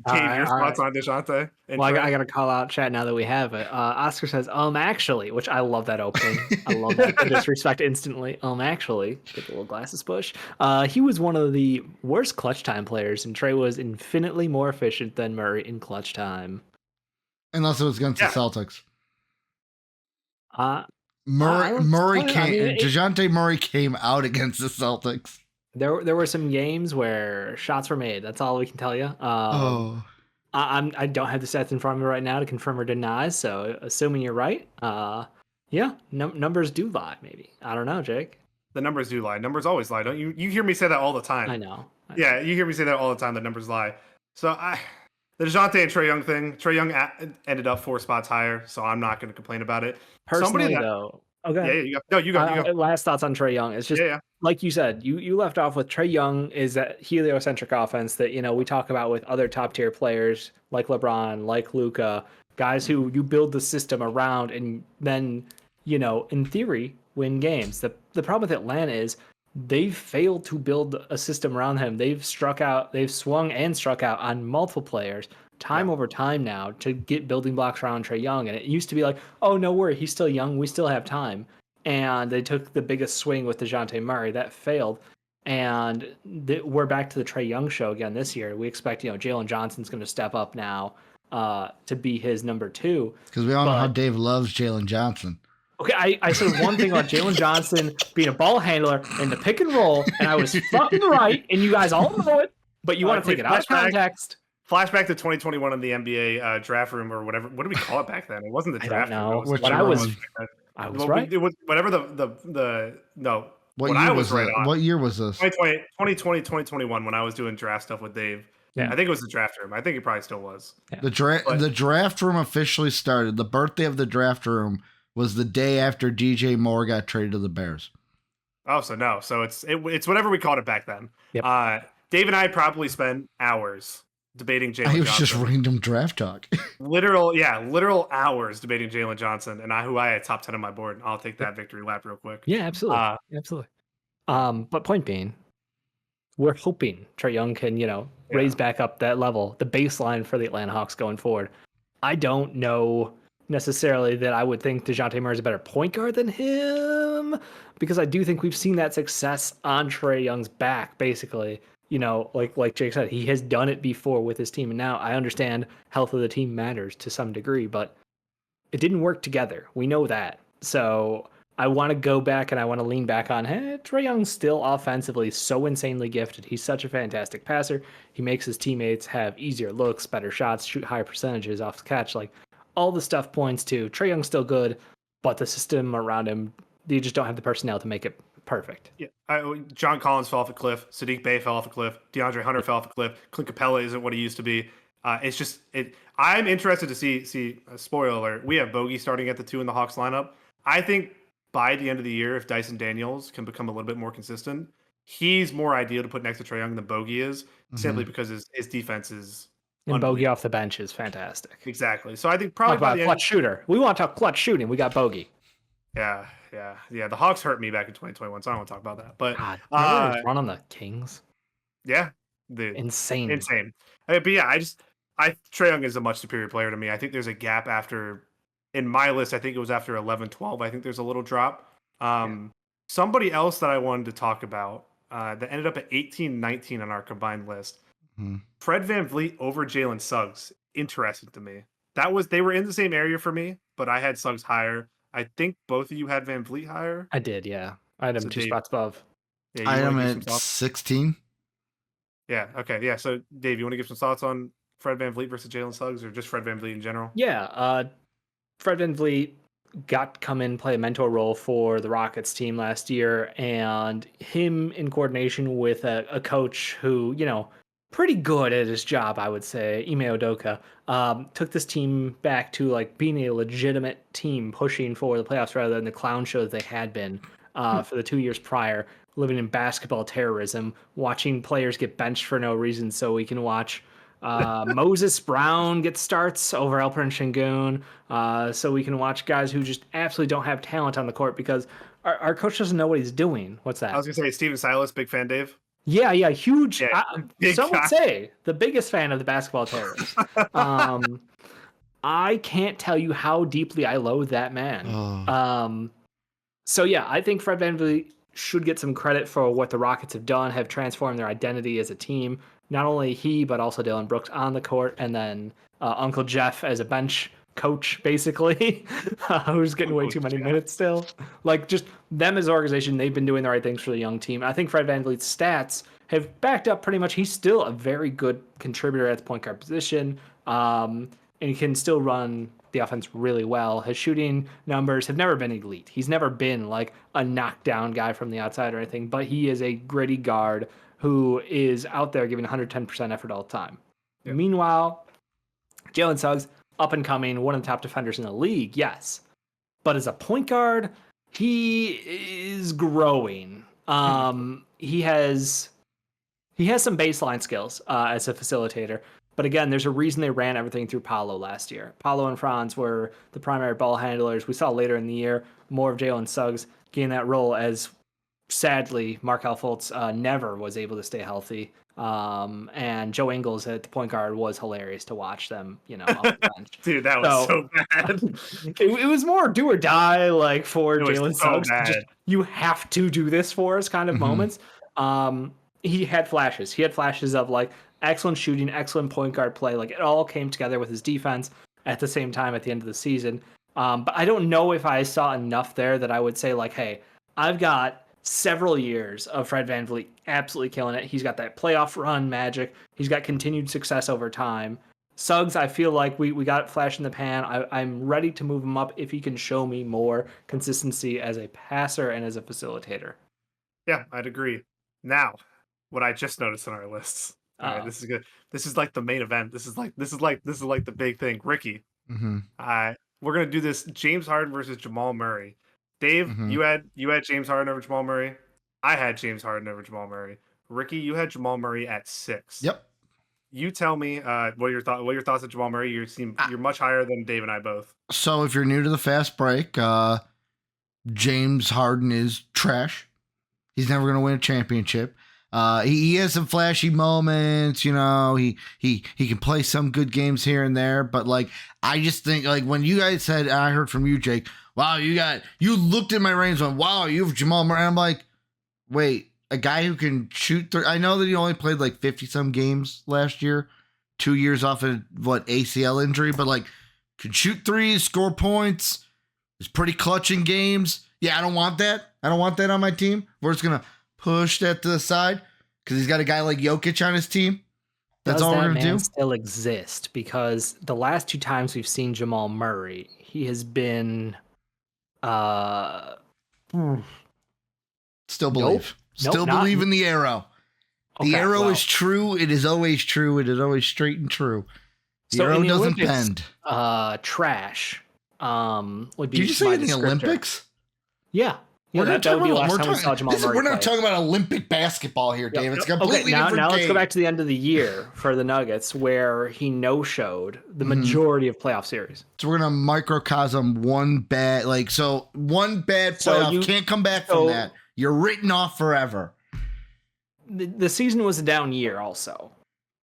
Dave, your thoughts on DeJounte? Well, I got to call out chat now that we have it. Oscar says, actually, which I love that opening. I love that disrespect instantly. Actually, get the little glasses push. He was one of the worst clutch time players, and Trae was infinitely more efficient than Murray in clutch time. Unless it was against the Celtics. DeJounte Murray came out against the Celtics. There were some games where shots were made. That's all we can tell you. I don't have the stats in front of me right now to confirm or deny. So assuming you're right, numbers do lie. Maybe I don't know, Jake. The numbers do lie. Numbers always lie. Don't you? You hear me say that all the time. I know. Yeah, you hear me say that all the time. The numbers lie. So the DeJounte and Trae Young thing. Trae Young ended up 4 spots higher, so I'm not going to complain about it. Personally, though. Okay. Yeah, you go. Last thoughts on Trae Young. It's just like you said, you left off with Trae Young is that heliocentric offense that, we talk about with other top tier players like LeBron, like Luka, guys who you build the system around and then, in theory, win games. The problem with Atlanta is they've failed to build a system around him. They've swung and struck out on multiple players over time now to get building blocks around Trae Young. And it used to be like, oh, no worry, he's still young. We still have time. And they took the biggest swing with DeJounte Murray. That failed. And we're back to the Trae Young show again this year. We expect, Jalen Johnson's going to step up now to be his number 2. Because we all know how Dave loves Jalen Johnson. Okay, I said one thing about Jalen Johnson being a ball handler in the pick and roll, and I was fucking right, and you guys all know it, but you want to take it out of context. Flashback to 2021 in the NBA draft room or whatever. What did we call it back then? It wasn't the draft room. I was right. It was whatever What year was this? 2020, 2021 when I was doing draft stuff with Dave. Yeah. I think it was the draft room. I think it probably still was. Yeah. The draft room officially started. The birthday of the draft room was the day after DJ Moore got traded to the Bears. Oh, so it's whatever we called it back then. Yep. Dave and I probably spent hours debating Jalen Johnson. It was just random draft talk. literal hours debating Jalen Johnson, and who I had top 10 on my board. I'll take that victory lap real quick. Yeah, absolutely. But point being, we're hoping Trae Young can, raise back up that level, the baseline for the Atlanta Hawks going forward. I don't know necessarily that I would think DeJounte Murray is a better point guard than him, because I do think we've seen that success on Trae Young's back, basically. Like Jake said, he has done it before with his team. And now I understand health of the team matters to some degree, but it didn't work together. We know that. So I want to go back and I want to lean back on, Trae Young's still offensively so insanely gifted. He's such a fantastic passer. He makes his teammates have easier looks, better shots, shoot higher percentages off the catch. Like all the stuff points to Trae Young's still good, but the system around him you just don't have the personnel to make it perfect. Yeah, John Collins fell off a cliff. Sadiq Bey fell off a cliff. DeAndre Hunter fell off a cliff. Clint Capella isn't what he used to be. It's just it. I'm interested to see. Spoiler alert: we have Bogey starting at the 2 in the Hawks lineup. I think by the end of the year, if Dyson Daniels can become a little bit more consistent, he's more ideal to put next to Trae Young than Bogey is, simply because his defense is. And Bogey off the bench is fantastic. Exactly. So I think probably talk about clutch shooter. We want to talk clutch shooting. We got Bogey. Yeah. The Hawks hurt me back in 2021, so I don't want to talk about that. But God, run on the Kings. Yeah, dude, insane. But yeah, Trae Young is a much superior player to me. I think there's a gap after, in my list, I think it was after 11-12. I think there's a little drop. Somebody else that I wanted to talk about that ended up at 18-19 on our combined list. Fred VanVleet over Jalen Suggs. Interesting to me. They were in the same area for me, but I had Suggs higher. I think both of you had VanVleet higher. I did, yeah. I had him 2 spots above. Yeah, I am at 16. Yeah. Okay. Yeah. So, Dave, you want to give some thoughts on Fred VanVleet versus Jalen Suggs, or just Fred VanVleet in general? Yeah. Fred VanVleet got to come in, play a mentor role for the Rockets team last year, and him in coordination with a coach who, pretty good at his job, I would say, Ime Udoka, took this team back to like being a legitimate team pushing for the playoffs rather than the clown show that they had been for the 2 years prior, living in basketball terrorism, watching players get benched for no reason so we can watch Moses Brown get starts over Alperen Şengün, so we can watch guys who just absolutely don't have talent on the court because our coach doesn't know what he's doing. What's that? I was going to say Steven Silas, big fan, Dave. Yeah, huge. Yeah, some would say the biggest fan of the basketball terrorists. I can't tell you how deeply I loathe that man. So yeah, I think Fred VanVleet should get some credit for what the Rockets have done, have transformed their identity as a team. Not only he, but also Dylan Brooks on the court, and then Uncle Jeff as a bench coach, basically, who's getting way too many minutes still. Like, just them as an organization, they've been doing the right things for the young team. I think Fred VanVleet's stats have backed up pretty much. He's still a very good contributor at the point guard position, and he can still run the offense really well. His shooting numbers have never been elite. He's never been like a knockdown guy from the outside or anything, but he is a gritty guard who is out there giving 110% effort all the time. Yeah. Meanwhile, Jalen Suggs, up and coming, one of the top defenders in the league, yes. But as a point guard, he is growing. He has some baseline skills as a facilitator. But again, there's a reason they ran everything through Paolo last year. Paolo and Franz were the primary ball handlers. We saw later in the year more of Jalen Suggs gain that role as, sadly, Markelle Fultz never was able to stay healthy. And Joe Ingles at the point guard was hilarious to watch them, off the bench. Dude, that was so bad. It was more do or die, like, for Jalen Suggs. Just, you have to do this for us kind of moments. He had flashes. He had flashes of, like, excellent shooting, excellent point guard play. Like, it all came together with his defense at the same time at the end of the season. But I don't know if I saw enough there that I would say, like, hey, I've got several years of Fred VanVleet absolutely killing it. He's got that playoff run magic. He's got continued success over time. Suggs, I feel like we got flash in the pan. I'm ready to move him up if he can show me more consistency as a passer and as a facilitator. Yeah, I'd agree. Now, what I just noticed on our lists. All right, this is good. This is like the main event. This is like the big thing. Ricky, we're gonna do this. James Harden versus Jamal Murray. Dave, you had James Harden over Jamal Murray. I had James Harden over Jamal Murray. Ricky, you had Jamal Murray at 6. Yep. You tell me what your thoughts of Jamal Murray. You're much higher than Dave and I both. So if you're new to the fast break, James Harden is trash. He's never going to win a championship. He has some flashy moments, he can play some good games here and there, but like I just think like when you guys said, I heard from you, Jake, wow, you looked at my range and went, wow, you have Jamal Murray. I'm like, wait, a guy who can shoot I know that he only played like 50 some games last year, 2 years off of ACL injury, but like can shoot threes, score points, is pretty clutch in games. Yeah, I don't want that. I don't want that on my team. We're just gonna push that to the side because he's got a guy like Jokic on his team. That's all we're going to do. Still exist because the last 2 times we've seen Jamal Murray, he has been Still believe. Nope, Still believe in the arrow. The arrow is true. It is always true. It is always straight and true. The arrow doesn't bend. Trash. Would be Did you say in the descriptor. Olympics? Yeah. Yeah, that would be the last time we saw Jamal Murray. We're not talking about Olympic basketball here, Dave. It's completely different. Now let's go back to the end of the year for the Nuggets, where he no-showed the majority of playoff series. So we're gonna microcosm one bad playoff can't come back from that. You're written off forever. The season was a down year, also.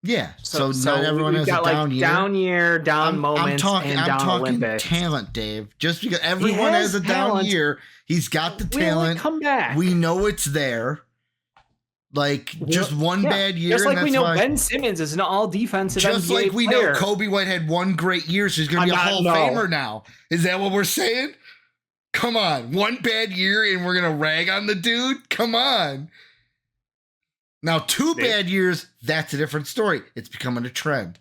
Yeah. So not everyone has a down year. Down year, down moments, and down Olympics. Talent, Dave. Just because everyone has a down year, he's got the talent. Come back. We know it's there. Like just one bad year. Just like we know Ben Simmons is an all defensive just NBA like we player. know Kobe White had one great year, so he's gonna be a Hall of Famer now. Is that what we're saying? Come on. One bad year and we're gonna rag on the dude? Come on. Now, two bad years, that's a different story. It's becoming a trend.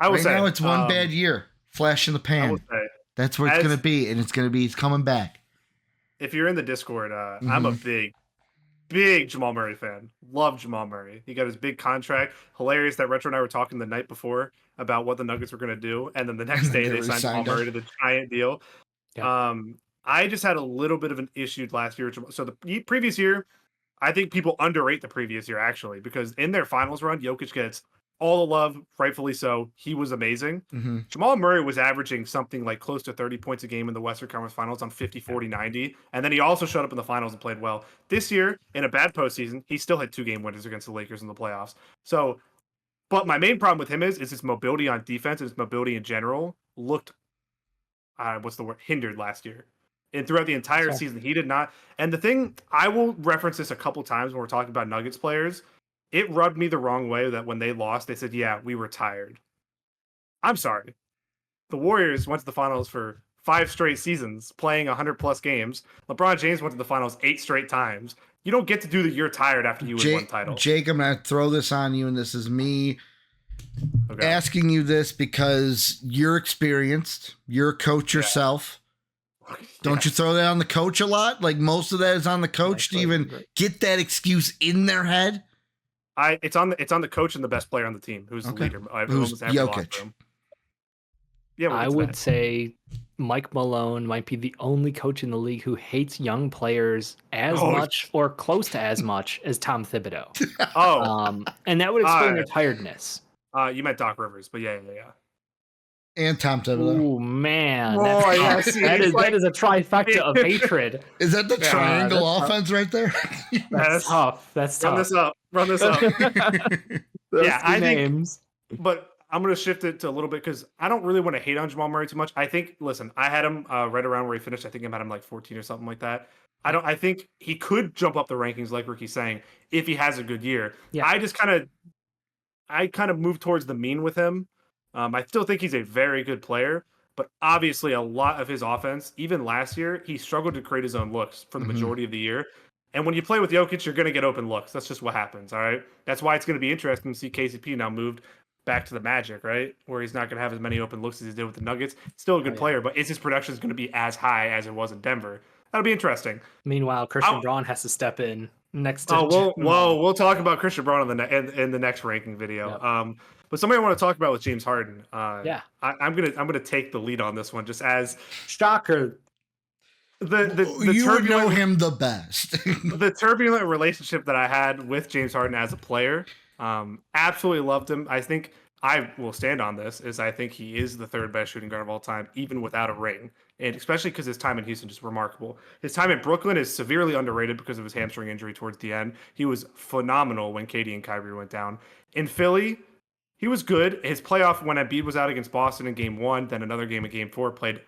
I would say now it's one bad year. Flash in the pan. I would say, that's where it's going to be, and he's coming back. If you're in the Discord, I'm a big Jamal Murray fan. Love Jamal Murray. He got his big contract. Hilarious that Retro and I were talking the night before about what the Nuggets were going to do, and then the next day they signed Jamal Murray to the giant deal. Yeah. I just had a little bit of an issue last year. So the previous year, I think people underrate the previous year, actually, because in their finals run, Jokic gets all the love, rightfully so. He was amazing. Mm-hmm. Jamal Murray was averaging something like close to 30 points a game in the Western Conference Finals on 50, 40, 90. And then he also showed up in the finals and played well. This year, in a bad postseason, he still had 2-game winners against the Lakers in the playoffs. So, but my main problem with him is his mobility on defense and his mobility in general looked, hindered last year. And throughout the entire season, he did not. And the thing, I will reference this a couple times when we're talking about Nuggets players. It rubbed me the wrong way that when they lost, they said, yeah, we were tired. I'm sorry. The Warriors went to the finals for 5 straight seasons, playing 100-plus games. LeBron James went to the finals 8 straight times. You don't get to do the you're tired after you win one title. Jake, I'm going to throw this on you, and this is me asking you this because you're experienced. You're a coach yourself. Don't you throw that on the coach a lot? Like most of that is on the coach to even get that excuse in their head. It's on the coach and the best player on the team, who's the leader. Who's Jokic? Yeah, I would say Mike Malone might be the only coach in the league who hates young players as much or close to as much as Tom Thibodeau. And that would explain their tiredness. You meant Doc Rivers, but yeah. And Tom Thibodeau. Oh man, that is a trifecta of hatred. Is that the triangle offense right there? That's tough. That's tough. Run this up. I think. But I'm gonna shift it to a little bit because I don't really want to hate on Jamal Murray too much. I think, listen, I had him right around where he finished. I think I had him like 14 or something like that. I think he could jump up the rankings, like Ricky's saying, if he has a good year. Yeah. I kind of move towards the mean with him. I still think he's a very good player, but obviously a lot of his offense, even last year, he struggled to create his own looks for the majority of the year. And when you play with Jokic, you're going to get open looks. That's just what happens, all right? That's why it's going to be interesting to see KCP now moved back to the Magic, right? Where he's not going to have as many open looks as he did with the Nuggets. Still a good player, but is his production going to be as high as it was in Denver? That'll be interesting. Meanwhile, Christian Braun has to step in next to we'll talk about Christian Braun in the next ranking video. Yep. But somebody I want to talk about with James Harden. I'm gonna take the lead on this one, just as shocker. You would know him the best. The turbulent relationship that I had with James Harden as a player, absolutely loved him. I think I will stand on this. I think he is the 3rd best shooting guard of all time, even without a ring, and especially because his time in Houston is remarkable. His time in Brooklyn is severely underrated because of his hamstring injury towards the end. He was phenomenal when KD and Kyrie went down. In Philly, he was good. His playoff when Embiid was out against Boston in Game 1, then another game in Game 4, played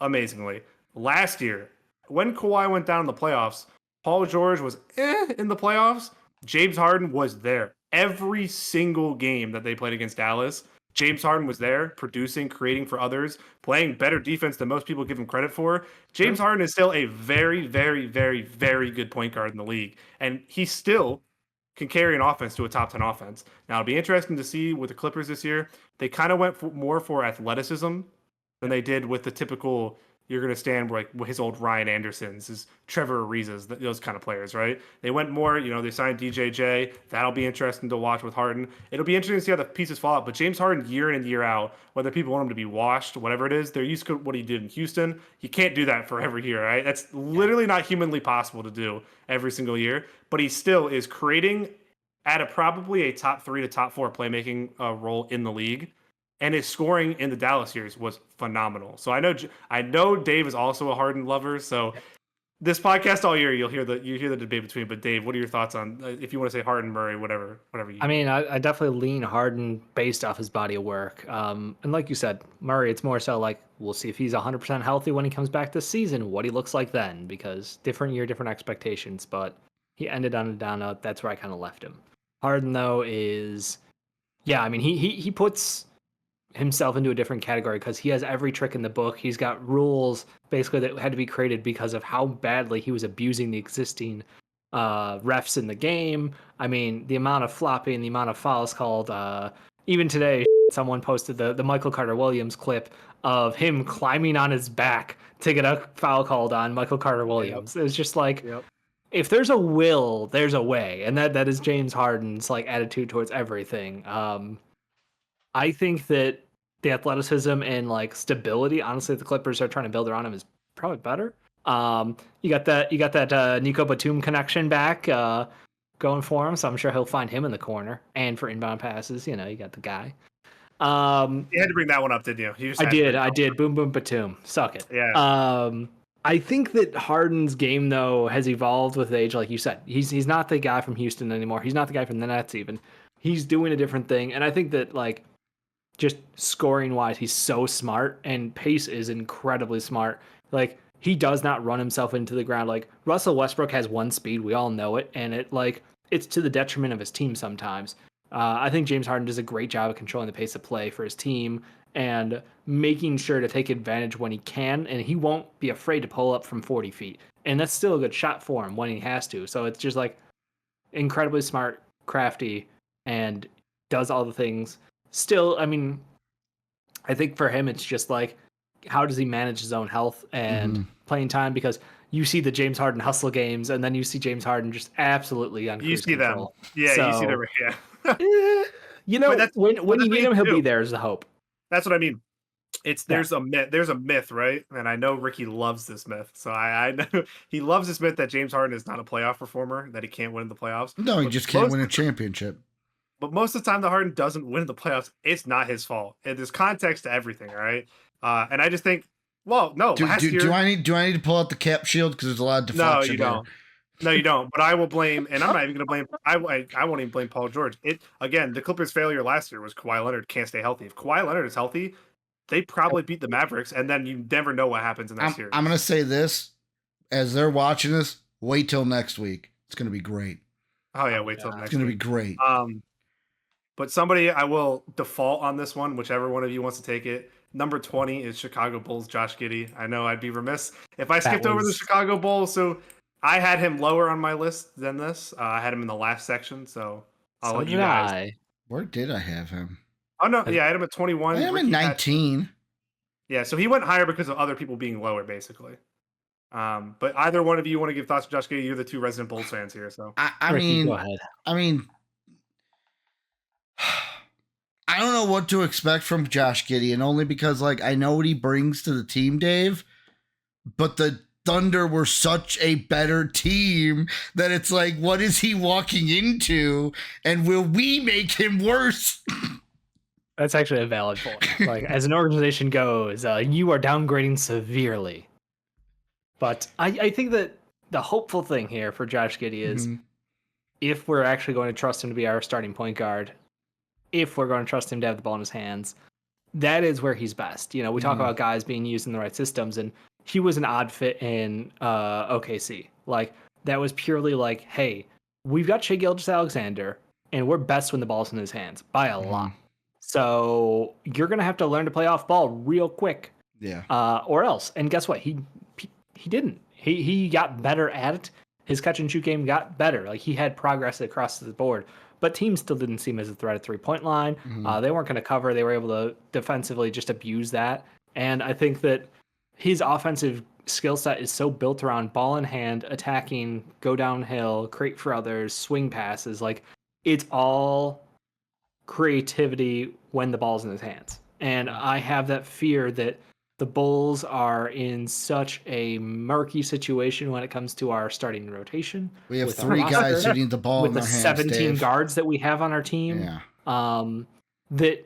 amazingly. Last year, when Kawhi went down in the playoffs, Paul George was in the playoffs. James Harden was there. Every single game that they played against Dallas, James Harden was there, producing, creating for others, playing better defense than most people give him credit for. James Harden is still a very, very, very, very good point guard in the league. And he still can carry an offense to a top 10 offense. Now, it'll be interesting to see with the Clippers this year. They kind of went more for athleticism than they did with the typical you're going to stand like his old Ryan Andersons, his Trevor Arizas, those kind of players, right? They went more, they signed DJJ. That'll be interesting to watch with Harden. It'll be interesting to see how the pieces fall out. But James Harden, year in and year out, whether people want him to be washed, whatever it is, they're used to what he did in Houston. He can't do that for every year, right? That's literally not humanly possible to do every single year. But he still is creating at probably a top 3 to top 4 playmaking role in the league. And his scoring in the Dallas series was phenomenal. So I know Dave is also a Harden lover. So this podcast all year, you hear the debate between. But Dave, what are your thoughts on if you want to say Harden, Murray, whatever you? I mean, I definitely lean Harden based off his body of work. And like you said, Murray, it's more so like we'll see if he's 100% healthy when he comes back this season, what he looks like then, because different year, different expectations. But he ended on a down note. That's where I kind of left him. Harden though is, yeah, I mean he puts himself into a different category because he has every trick in the book. He's got rules basically that had to be created because of how badly he was abusing the existing refs in the game. I mean, the amount of flopping, the amount of fouls called. Even today, someone posted the Michael Carter-Williams clip of him climbing on his back to get a foul called on Michael Carter-Williams. Yep. It was just like, if there's a will, there's a way, and that is James Harden's like attitude towards everything. I think that the athleticism and like stability, honestly, the Clippers are trying to build around him is probably better. You got that Nico Batum connection back going for him, so I'm sure he'll find him in the corner. And for inbound passes, you got the guy. You had to bring that one up, didn't you? I did. Boom, boom, Batum. Suck it. Yeah. I think that Harden's game though has evolved with age, like you said. He's not the guy from Houston anymore. He's not the guy from the Nets even. He's doing a different thing, and I think that like just scoring wise, he's so smart, and Pace is incredibly smart. Like he does not run himself into the ground. Like Russell Westbrook has one speed, we all know it, and it's to the detriment of his team sometimes. I think James Harden does a great job of controlling the pace of play for his team and making sure to take advantage when he can, and he won't be afraid to pull up from 40 feet. And that's still a good shot for him when he has to. So it's just like incredibly smart, crafty, and does all the things. Still, I mean, I think for him, it's just like, how does he manage his own health and playing time? Because you see the James Harden hustle games, and then you see James Harden just absolutely on cruise control. Yeah, so, you see them. Yeah. When you need him, he'll be there is the hope. That's what I mean. There's a myth, right? And I know Ricky loves this myth. So I know he loves this myth that James Harden is not a playoff performer, that he can't win the playoffs. No, he just can't win a championship. But most of the time, the Harden doesn't win the playoffs. It's not his fault. There's context to everything, all right? And I just think, well, no. Do I need to pull out the cap shield because there's a lot of deflection? No, you don't. No, you don't. But I will blame, and I'm not even going to blame. I won't even blame Paul George. Again, the Clippers' failure last year was Kawhi Leonard can't stay healthy. If Kawhi Leonard is healthy, they probably beat the Mavericks, and then you never know what happens in that series. I'm going to say this as they're watching this. Wait till next week. It's going to be great. Oh yeah, wait till next week. It's going to be great. But somebody I will default on this one, whichever one of you wants to take it. Number 20 is Chicago Bulls, Josh Giddey. I know I'd be remiss if I skipped over the Chicago Bulls. So I had him lower on my list than this. I had him in the last section, so I'll let you guys. Where did I have him? Oh, no. Yeah, I had him at 21. I am at 19. Yeah, so he went higher because of other people being lower, basically. But either one of you want to give thoughts to Josh Giddey? You're the two resident Bulls fans here, so. Ricky, go ahead. I mean, I don't know what to expect from Josh Giddey, and only because, like, I know what he brings to the team, Dave, but the Thunder were such a better team that it's like, what is he walking into, and will we make him worse? That's actually a valid point. Like, as an organization goes, you are downgrading severely. But I think that the hopeful thing here for Josh Giddey is if we're actually going to trust him to be our starting point guard, if we're going to trust him to have the ball in his hands, that is where he's best. We talk about guys being used in the right systems, and he was an odd fit in OKC. Like, that was purely like, hey, we've got Shai Gilgeous-Alexander, and we're best when the ball's in his hands by a lot. So you're going to have to learn to play off ball real quick. Yeah. Or else. And guess what? He didn't. He got better at it. His catch and shoot game got better. Like, he had progress across the board. But teams still didn't see him as a threat at three-point line. They weren't going to cover. They were able to defensively just abuse that. And I think that his offensive skill set is so built around ball in hand, attacking, go downhill, create for others, swing passes. Like, it's all creativity when the ball's in his hands. And I have that fear that the Bulls are in such a murky situation when it comes to our starting rotation. We have 3 guys who need the ball in their hands, 17 Dave. guards that we have on our team. Yeah. That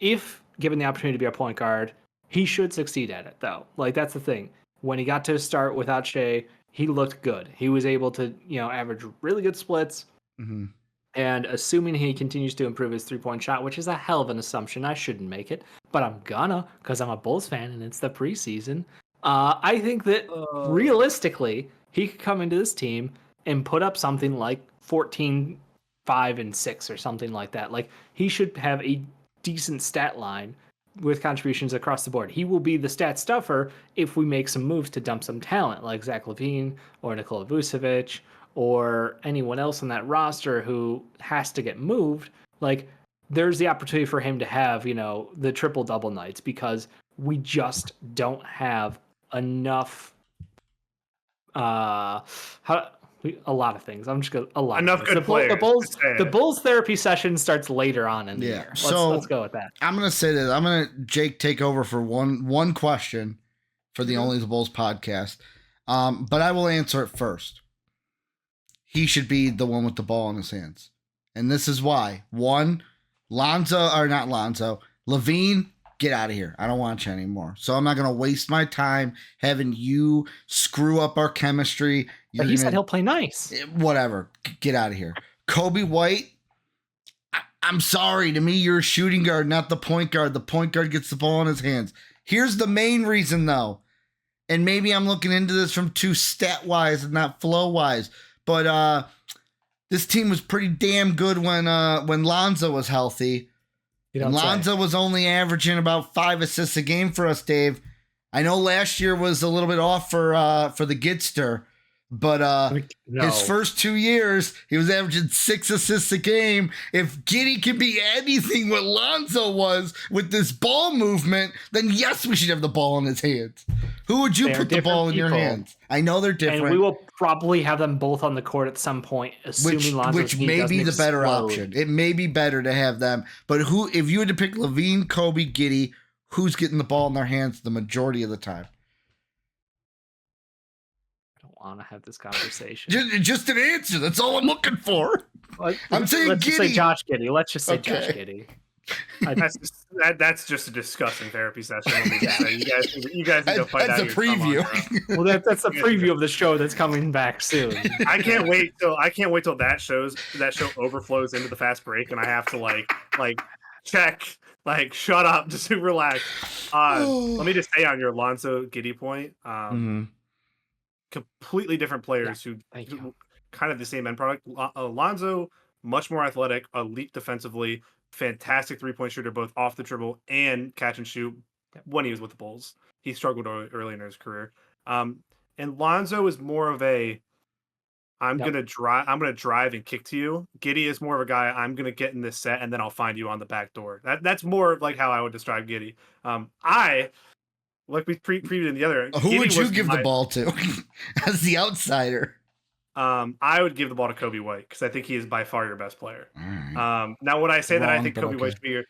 if given the opportunity to be a point guard, he should succeed at it, though. Like, that's the thing. When he got to start without Shea, he looked good. He was able to, average really good splits. Mm-hmm. And assuming he continues to improve his 3-point shot, which is a hell of an assumption, I shouldn't make it, but I'm gonna because I'm a Bulls fan and it's the preseason. I think that realistically, he could come into this team and put up something like 14, 5, and 6 or something like that. Like, he should have a decent stat line with contributions across the board. He will be the stat stuffer if we make some moves to dump some talent like Zach LaVine or Nikola Vucevic or anyone else on that roster who has to get moved. Like, there's the opportunity for him to have, the triple-double nights because we just don't have enough a lot of things. I'm just going to enough good players. The Bulls therapy session starts later on in the year. Let's go with that. I'm going to say that I'm going to Jake take over for one question for the Only the Bulls podcast. But I will answer it first. He should be the one with the ball in his hands. And this is why. 1, LaVine, get out of here. I don't want you anymore. So I'm not going to waste my time having you screw up our chemistry. But he said he'll play nice. Whatever. Get out of here. Kobe White, I'm sorry. To me, you're a shooting guard, not the point guard. The point guard gets the ball in his hands. Here's the main reason, though. And maybe I'm looking into this from too stat-wise and not flow-wise. But this team was pretty damn good when Lonzo was healthy. And Lonzo was only averaging about 5 assists a game for us, Dave. I know last year was a little bit off for the Gidster, but his first 2 years, he was averaging 6 assists a game. If Giddey can be anything what Lonzo was with this ball movement, then yes, we should have the ball in his hands. Who would you put the ball in your hands? I know they're different. And we will probably have them both on the court at some point, assuming which may be the better option. It may be better to have them. But if you had to pick LaVine, Kobe, Giddey, who's getting the ball in their hands the majority of the time? I don't want to have this conversation. Just an answer. That's all I'm looking for. I'm saying let's Giddey. Just say Josh Giddey. Let's just say Josh Giddey. That's just a disgusting therapy session. You guys need to find out. That's a preview. Well, that's a preview of the show that's coming back soon. I can't wait till that show overflows into the fast break, and I have to like check. Like, shut up, just relax. Let me just say on your Lonzo Giddey point, completely different players who kind of the same end product. Lonzo, much more athletic, elite defensively, fantastic 3-point shooter, both off the dribble and catch and shoot. When he was with the Bulls, he struggled early in his career. And Lonzo is more of a I'm gonna drive and kick to you. Giddey is more of a guy, I'm gonna get in this set and then I'll find you on the back door. That's more of like how I would describe Giddey. I like we previewed in the other. Who Giddey would you give the ball to as the outsider? I would give the ball to Kobe White because I think he is by far your best player. Right. Now, would I say that I think Kobe White should be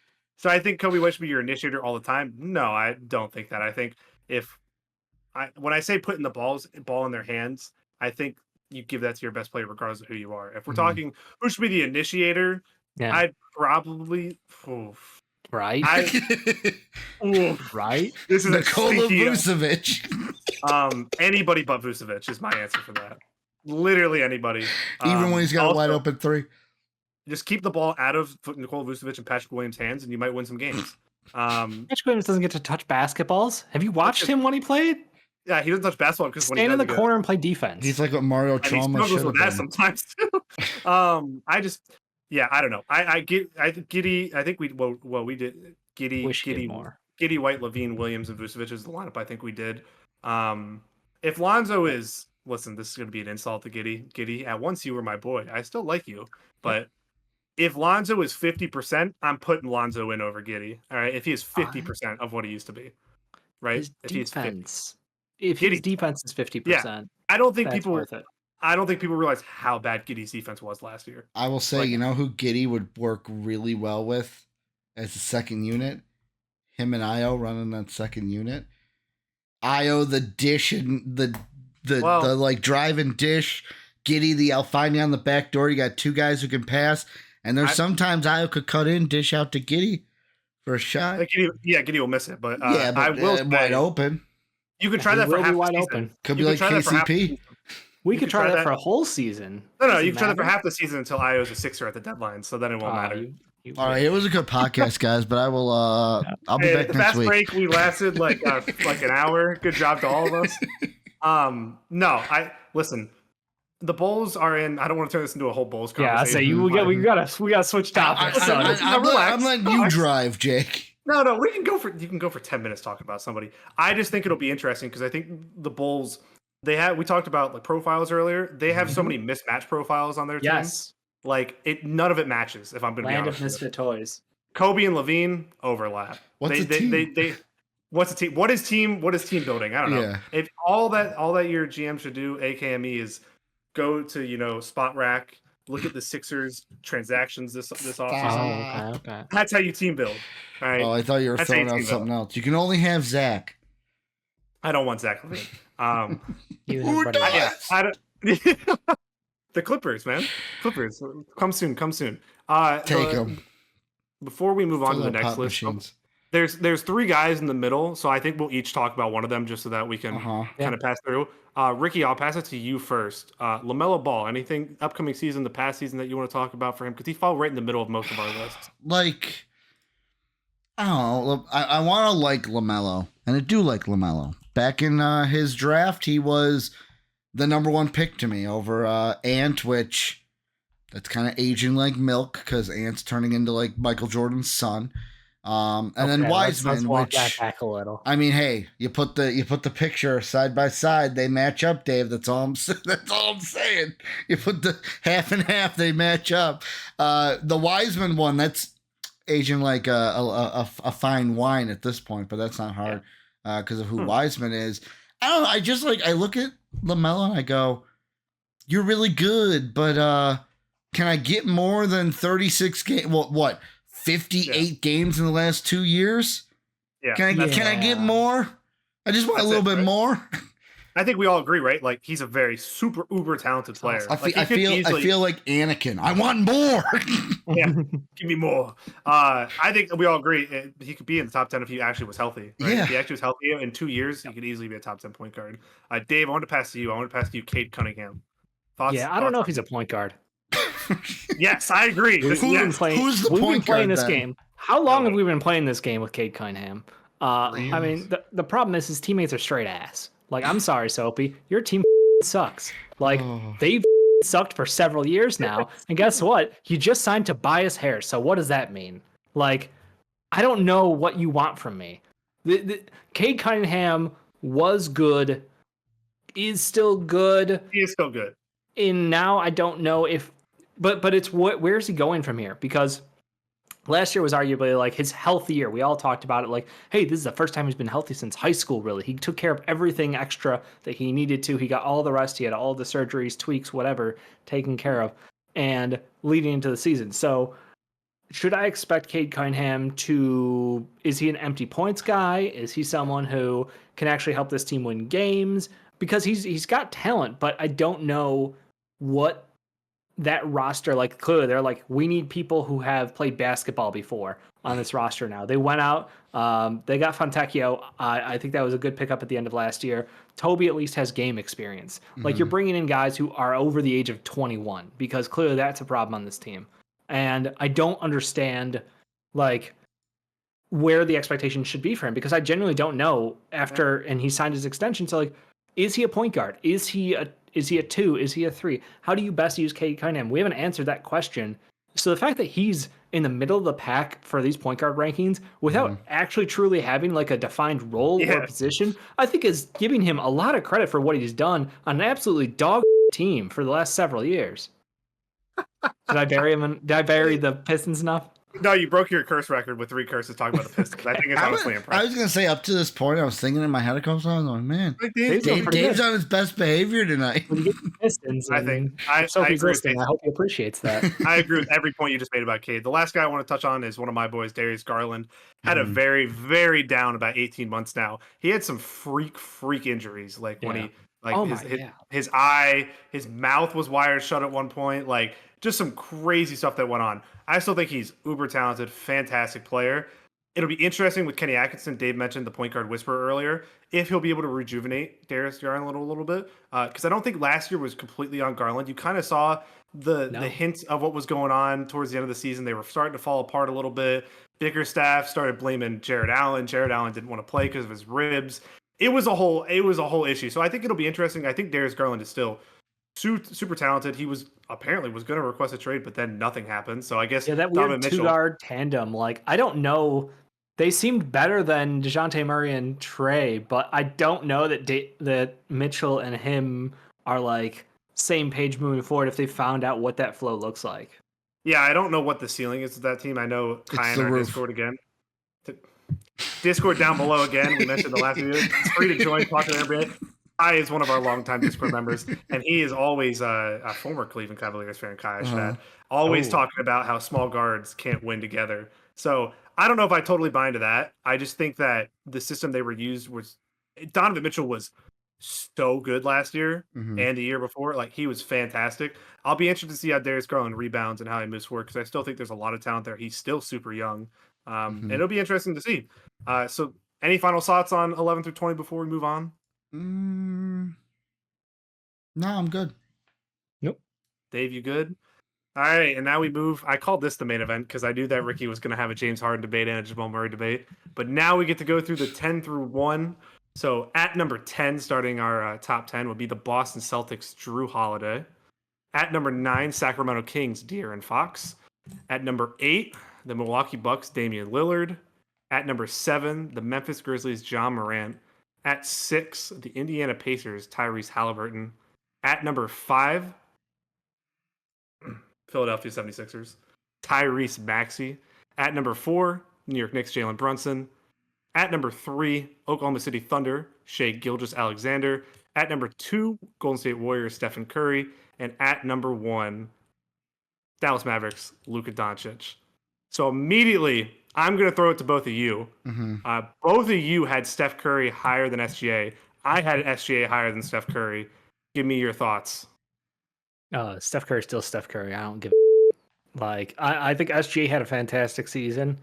I think Kobe White should be your initiator all the time? No, I don't think that. I think when I say putting the ball in their hands, I think you give that to your best player regardless of who you are. If we're talking who should be the initiator, I'd probably right. Right. This is Nikola Vucevic. Anybody but Vucevic is my answer for that. Literally anybody. Even when he's got a wide open 3. Just keep the ball out of Nikola Vucevic and Patrick Williams' hands, and you might win some games. Patrick Williams doesn't get to touch basketballs. Have you watched him when he played? Yeah, he doesn't touch basketball because stand in the corner and play defense. He's like what Mario Chalmers should have done. Sometimes too. I don't know. I Giddey. I think we did Giddey, White, LaVine, Williams, and Vucevic is the lineup. I think we did. If Lonzo is listen, this is going to be an insult to Giddey. Giddey, at once you were my boy. I still like you, but if Lonzo is 50%, I'm putting Lonzo in over Giddey. All right, if he is 50% of what he used to be. right? His If he's fit. defense. If Giddey- his defense is 50%, Yeah. I don't think that's people worth it. I don't think people realize how bad Giddey's defense was last year. I will say, Like- you know who Giddey would work really well with as a second unit? Him and Io running that second unit. Io the dish and the like drive and dish. Giddey the I'll find you on the back door. You got two guys who can pass, and there's sometimes Io could cut in, dish out to Giddey for a shot. Like Giddey will miss it, but I will wide open. You could try that for half the wide season. open. Could be like KCP. We could try that for a whole season. No, you can try that for half the season until Io's a Sixer at the deadline, so then it won't matter. All right, it was a good podcast, guys, but I will. I'll be back next fast week. break. We lasted like an hour. Good job to all of us. No, listen. The Bulls are in. I don't want to turn this into a whole Bulls conversation. Yeah, I say we gotta switch topics. I'm letting you drive, Jake. No, you can go for 10 minutes talking about somebody. I just think it'll be interesting because I think the Bulls. We talked about like profiles earlier. They have so many mismatched profiles on their team. Yes. Like none of it matches. If I'm going to be Land honest, of misfit toys. Kobe and Levine overlap. What's a team? What's a team? What is team building? I don't know. Yeah. If all that your GM should do, AKME, is go to Spot Rack, look at the Sixers transactions this offseason. Oh, okay. That's how you team build. All right. Oh, I thought you were throwing out something else. You can only have Zach. I don't want Zach Levine. Who does? The Clippers, man. Clippers. Come soon. Take them. Before we move on to the next list, there's three guys in the middle, so I think we'll each talk about one of them just so that we can kind of pass through. Ricky, I'll pass it to you first. LaMelo Ball, anything upcoming season, the past season that you want to talk about for him? Because he fell right in the middle of most of our lists. Like, I don't know. I want to like LaMelo, and I do like LaMelo. Back in his draft, he was the number one pick to me over Ant, which that's kind of aging like milk because Ant's turning into like Michael Jordan's son. And then Wiseman, let's walk that back a little. I mean, hey, you put the picture side by side, they match up, Dave. That's all I'm saying. You put the half and half, they match up. The Wiseman one, that's aging like a fine wine at this point, but that's not hard because of who Wiseman is. I don't know. I look at LaMelo and I go, you're really good, but can I get more than 36 games? Well, what? 58 games in the last 2 years? Yeah. Can I get more? I just want a little bit more. I think we all agree, right? Like he's a very super uber talented player. I feel like Anakin. I want more. Yeah, give me more. I think we all agree he could be in the top 10 if he actually was healthy. Right? Yeah. If he actually was healthy in 2 years, he could easily be a top 10 point guard. Dave, I want to pass to you. Cade Cunningham. Thoughts? Yeah, I don't know if he's a point guard. Yes, I agree. Who's the point guard this then? game? How long have we been playing this game with Cade Cunningham? I mean, the problem is his teammates are straight ass. Like, I'm sorry, Soapy, your team sucks. Like, they've sucked for several years now, and guess what? You just signed Tobias Harris. So what does that mean? Like, I don't know what you want from me. Cade Cunningham was good, is still good. He is still good. And now I don't know if, but it's where's he going from here? Because last year was arguably like his healthy year. We all talked about it like, hey, this is the first time he's been healthy since high school, really. He took care of everything extra that he needed to. He got all the rest. He had all the surgeries, tweaks, whatever, taken care of, and leading into the season. So should I expect Cade Cunningham is he an empty points guy? Is he someone who can actually help this team win games? Because he's got talent, but I don't know what that roster, like clearly they're like, we need people who have played basketball before on this roster now. They went out, they got Fontecchio. I think that was a good pickup at the end of last year. Toby at least has game experience. Like you're bringing in guys who are over the age of 21 because clearly that's a problem on this team. And I don't understand like where the expectation should be for him because I genuinely don't know and he signed his extension. So like, is he a point guard? Is he a 2? Is he a 3? How do you best use Cade Cunningham? We haven't answered that question. So the fact that he's in the middle of the pack for these point guard rankings without actually truly having like a defined role or position, I think is giving him a lot of credit for what he's done on an absolutely dog team for the last several years. Did I bury him? Did I bury the Pistons enough? No, you broke your curse record with 3 curses talking about the Pistons. I think it's honestly impressive. I was gonna say up to this point, I was thinking in my head a couple times, I'm like, man, Dave's on his best behavior tonight. When you get the Pistons, I think Sophie's listening. I hope he appreciates that. I agree with every point you just made about Cade. The last guy I want to touch on is one of my boys, Darius Garland. Had a very, very down about 18 months now. He had some freak injuries, like when he his eye, his mouth was wired shut at one point, like just some crazy stuff that went on. I still think he's uber talented, fantastic player. It'll be interesting with Kenny Atkinson. Dave mentioned the point guard whisperer earlier. If he'll be able to rejuvenate Darius Garland a little bit, because I don't think last year was completely on Garland. You kind of saw the hints of what was going on towards the end of the season. They were starting to fall apart a little bit. Bickerstaff started blaming Jared Allen. Jared Allen didn't want to play because of his ribs. It was a whole issue. So I think it'll be interesting. I think Darius Garland is still super talented. He was apparently going to request a trade, but then nothing happened. So I guess that weird 2-guard tandem. Like, I don't know. They seemed better than DeJounte Murray and Trey, but I don't know that Mitchell and him are like same page moving forward if they found out what that flow looks like. Yeah, I don't know what the ceiling is of that team. I know Kai in our Discord again. Discord down below again. We mentioned the last video. It's free to join, talk to NBA. Kai is one of our longtime Discord members, and he is always a former Cleveland Cavaliers fan, Kai Shad, always talking about how small guards can't win together. So I don't know if I totally buy into that. I just think that the system they were used was Donovan Mitchell was so good last year and the year before. Like, he was fantastic. I'll be interested to see how Darius Garland rebounds and how he moves forward, because I still think there's a lot of talent there. He's still super young. And it'll be interesting to see. So any final thoughts on 11 through 20 before we move on? No, I'm good. Nope. Dave, you good? All right, and now we move. I called this the main event because I knew that Ricky was going to have a James Harden debate and a Jamal Murray debate. But now we get to go through the 10 through 1. So at number 10, starting our top 10, would be the Boston Celtics' Drew Holiday. At number 9, Sacramento Kings' De'Aaron Fox. At number 8, the Milwaukee Bucks' Damian Lillard. At number 7, the Memphis Grizzlies' John Morant. At 6, the Indiana Pacers' Tyrese Halliburton. At number 5, Philadelphia 76ers, Tyrese Maxey. At number 4, New York Knicks' Jalen Brunson. At number 3, Oklahoma City Thunder, Shai Gilgeous-Alexander. At number 2, Golden State Warriors, Stephen Curry. And at number 1, Dallas Mavericks, Luka Doncic. So immediately, I'm going to throw it to both of you. Both of you had Steph Curry higher than SGA. I had SGA higher than Steph Curry. Give me your thoughts. Steph Curry still Steph Curry. I don't give like I think SGA had a fantastic season.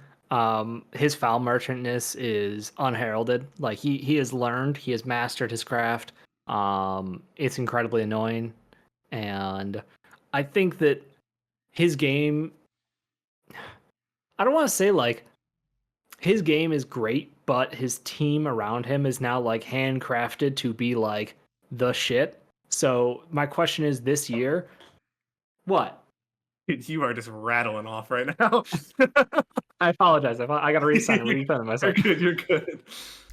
His foul merchantness is unheralded. Like he has learned, he has mastered his craft. It's incredibly annoying, and I think that his game, I don't want to say like his game is great, but his team around him is now like handcrafted to be like the shit. So my question is, this year, what? You are just rattling off right now. I apologize. I got to refund myself. You're good.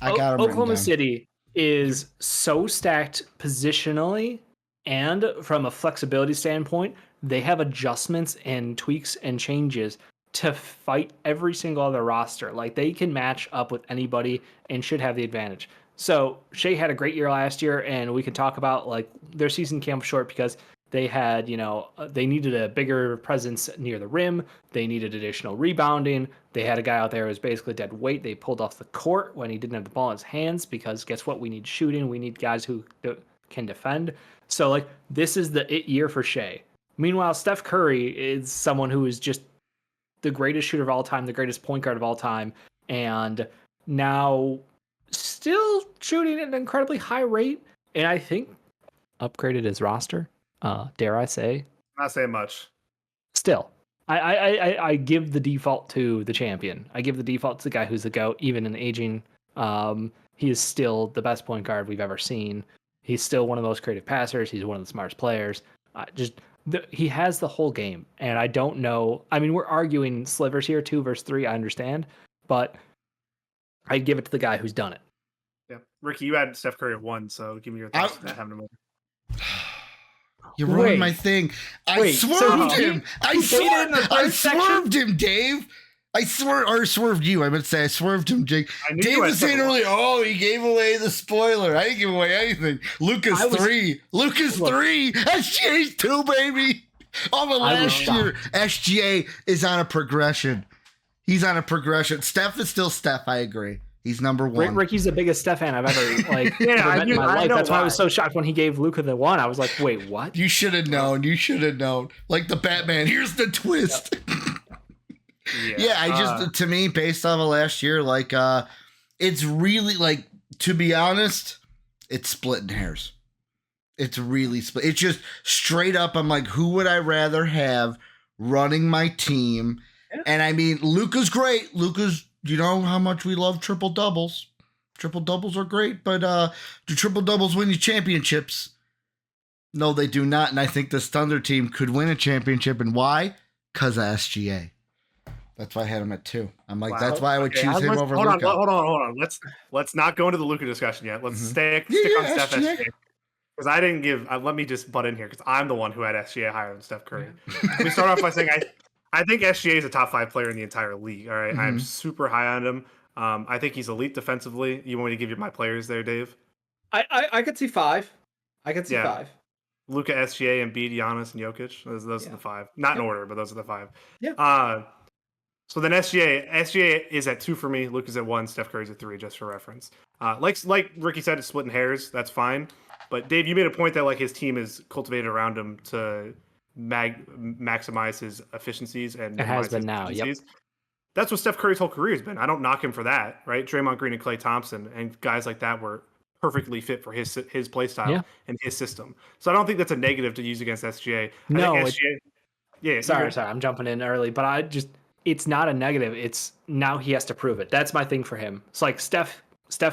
I got him. Oklahoma City is so stacked positionally and from a flexibility standpoint. They have adjustments and tweaks and changes to fight every single other roster. Like, they can match up with anybody and should have the advantage. So Shai had a great year last year, and we can talk about like their season came short because they had, they needed a bigger presence near the rim. They needed additional rebounding. They had a guy out there who was basically dead weight. They pulled off the court when he didn't have the ball in his hands because guess what? We need shooting. We need guys who can defend. So like this is the it year for Shai. Meanwhile, Steph Curry is someone who is just the greatest shooter of all time, the greatest point guard of all time, and now still shooting at an incredibly high rate, and I think upgraded his roster. Dare I say? Not saying much. Still, I give the default to the champion. I give the default to the guy who's the GOAT, even in aging. He is still the best point guard we've ever seen. He's still one of the most creative passers. He's one of the smartest players. He has the whole game, and I don't know. I mean, we're arguing slivers here, 2 versus 3. I understand, but I'd give it to the guy who's done it. Yeah, Ricky, you had Steph Curry at 1, so give me your thoughts on having him over. You ruined my thing. I swerved him. I swerved him, Dave. I swerved you. I meant to say I swerved him, Jake. Dave was saying earlier, he gave away the spoiler. I didn't give away anything. Lucas 3. Lucas 3. SGA's 2, baby. Last year, SGA is on a progression. He's on a progression. Steph is still Steph. I agree. He's number 1. Ricky's the biggest Steph fan I've ever met in my life. That's why I was so shocked when he gave Luka the 1. I was like, wait, what? You should have known. You should have known. Like the Batman. Here's the twist. Yep. To me, based on the last year, like, it's really, like, to be honest, it's splitting hairs. It's really split. It's just straight up. I'm like, who would I rather have running my team? Yeah. And I mean, Luka's great. Luka's, you know how much we love triple doubles. Triple doubles are great, but do triple doubles win you championships? No, they do not. And I think this Thunder team could win a championship. And why? Because of SGA. That's why I had him at 2. I'm like, that's why I would choose him over Luka. Hold on. Let's not go into the Luka discussion yet. Let's stick on Steph SGA. Because I didn't give. Let me just butt in here because I'm the one who had SGA higher than Steph Curry. We start off by saying I think SGA is a top 5 player in the entire league. All right, I'm super high on him. I think he's elite defensively. You want me to give you my players there, Dave? I could see 5. I could see 5. Luka, SGA, Embiid, Giannis, and Jokic. Those are the 5. Not in order, but those are the 5. Yeah. So then SGA is at 2 for me. Luka's at 1. Steph Curry's at 3, just for reference. Like Ricky said, it's splitting hairs. That's fine. But Dave, you made a point that like his team is cultivated around him to maximize his efficiencies and it has been now. Yep. That's what Steph Curry's whole career has been. I don't knock him for that, right? Draymond Green and Klay Thompson and guys like that were perfectly fit for his play style and his system. So I don't think that's a negative to use against SGA. Sorry, I'm jumping in early, but it's not a negative. It's now he has to prove it. That's my thing for him. It's like Steph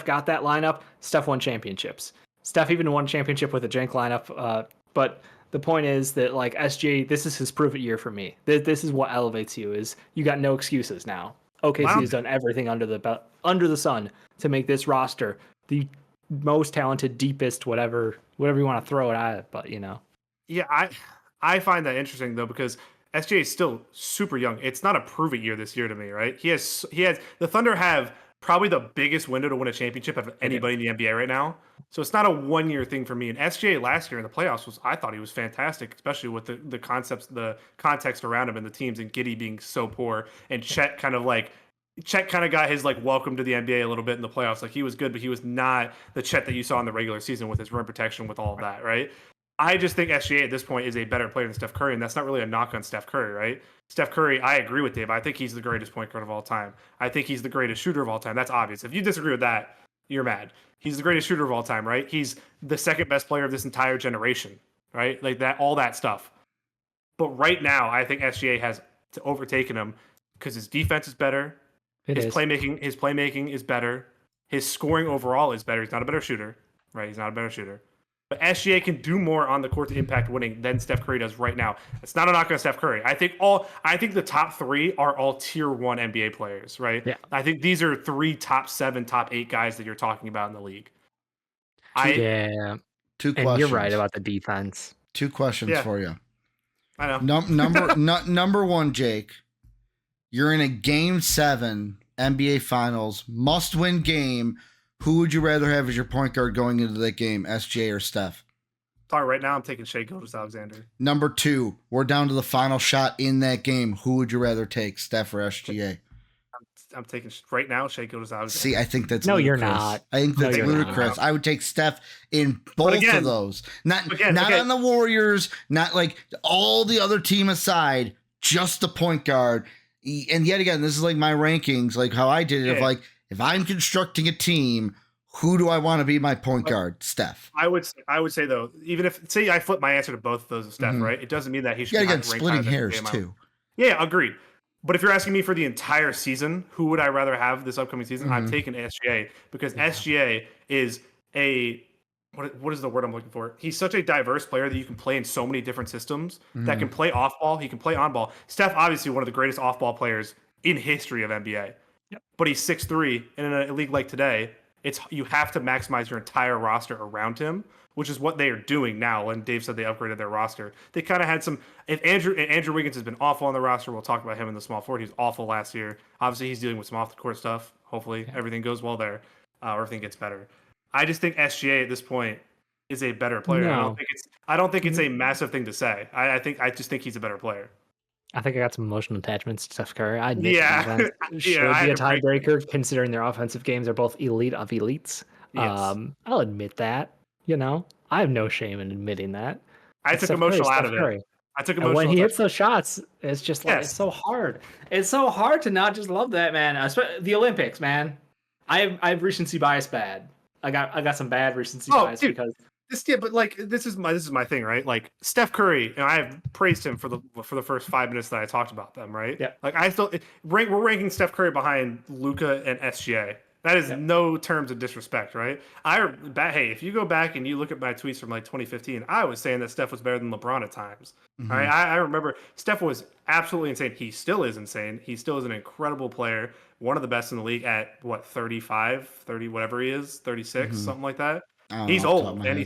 got that lineup. Steph won championships. Steph even won a championship with a jank lineup. But the point is that like SGA, this is his prove it year for me. This is what elevates you. Is you got no excuses now. OKC has done everything under the sun to make this roster the most talented, deepest, whatever you want to throw it at it. But you know, I find that interesting though because SGA is still super young. It's not a prove it year this year to me, right? He has the Thunder have probably the biggest window to win a championship of anybody in the NBA right now. So it's not a 1-year thing for me. And SGA last year in the playoffs I thought he was fantastic, especially with the concepts, the context around him and the teams and Giddey being so poor and Chet kind of got his like welcome to the NBA a little bit in the playoffs. Like he was good, but he was not the Chet that you saw in the regular season with his rim protection, with all of that, right? I just think SGA at this point is a better player than Steph Curry, and that's not really a knock on Steph Curry, right? Steph Curry, I agree with Dave. I think he's the greatest point guard of all time. I think he's the greatest shooter of all time. That's obvious. If you disagree with that, you're mad. He's the greatest shooter of all time, right? He's the second best player of this entire generation, right? Like that, all that stuff. But right now, I think SGA has overtaken him because his defense is better. His playmaking is better. His scoring overall is better. He's not a better shooter, right? He's not a better shooter. But SGA can do more on the court to impact winning than Steph Curry does right now. It's not a knock on Steph Curry. I think the top 3 are all tier 1 NBA players, right? Yeah. I think these are 3 top 7, top 8 guys that you're talking about in the league. 2 questions. And you're right about the defense. 2 questions for you. I know. Number 1, Jake. You're in a Game 7 NBA Finals must-win game. Who would you rather have as your point guard going into that game, SGA or Steph? Sorry, right now I'm taking Gilgeous-Alexander. Number 2, we're down to the final shot in that game. Who would you rather take, Steph or SGA? I'm taking right now Gilgeous-Alexander. See, I think that's ludicrous. You're not. I think that's ludicrous. I would take Steph in both of those. Not on the Warriors, not like all the other team aside, just the point guard. And yet again, this is like my rankings, like how I did it of like, if I'm constructing a team, who do I want to be my point guard? Steph. I would say though, even if say I flip my answer to both of those of Steph, right? It doesn't mean that he should. Again, splitting hairs too. Yeah, agreed. But if you're asking me for the entire season, who would I rather have this upcoming season? I'm taking SGA because SGA is what is the word I'm looking for? He's such a diverse player that you can play in so many different systems that can play off ball. He can play on ball. Steph, obviously one of the greatest off ball players in history of NBA. Yep. But he's 6'3", and in a league like today, you have to maximize your entire roster around him, which is what they are doing now. And Dave said they upgraded their roster. They kind of had some. If Andrew Wiggins has been awful on the roster, we'll talk about him in the small forward. He was awful last year. Obviously, he's dealing with some off the court stuff. Hopefully, everything goes well there, or everything gets better. I just think SGA at this point is a better player. No. I don't think it's a massive thing to say. I just think he's a better player. I think I got some emotional attachments to Steph Curry. I admit Yeah. that should be a tiebreaker considering their offensive games are both elite of elites. Yes. I'll admit that. I have no shame in admitting that. I took emotional out of it. I took emotional. And when he hits those shots, it's just like it's so hard. It's so hard to not just love that, man. The Olympics, man. I have recency bias bad. I got some bad recency bias because this is my thing, right? Like Steph Curry, and I have praised him for the first 5 minutes that I talked about them, right? Yeah. Like we're ranking Steph Curry behind Luka and SGA. That is no terms of disrespect, right? Hey, if you go back and you look at my tweets from like 2015, I was saying that Steph was better than LeBron at times. Mm-hmm. All right, I remember Steph was absolutely insane. He still is insane. He still is an incredible player, one of the best in the league at what 35, 30, whatever he is, 36, something like that. He's old, and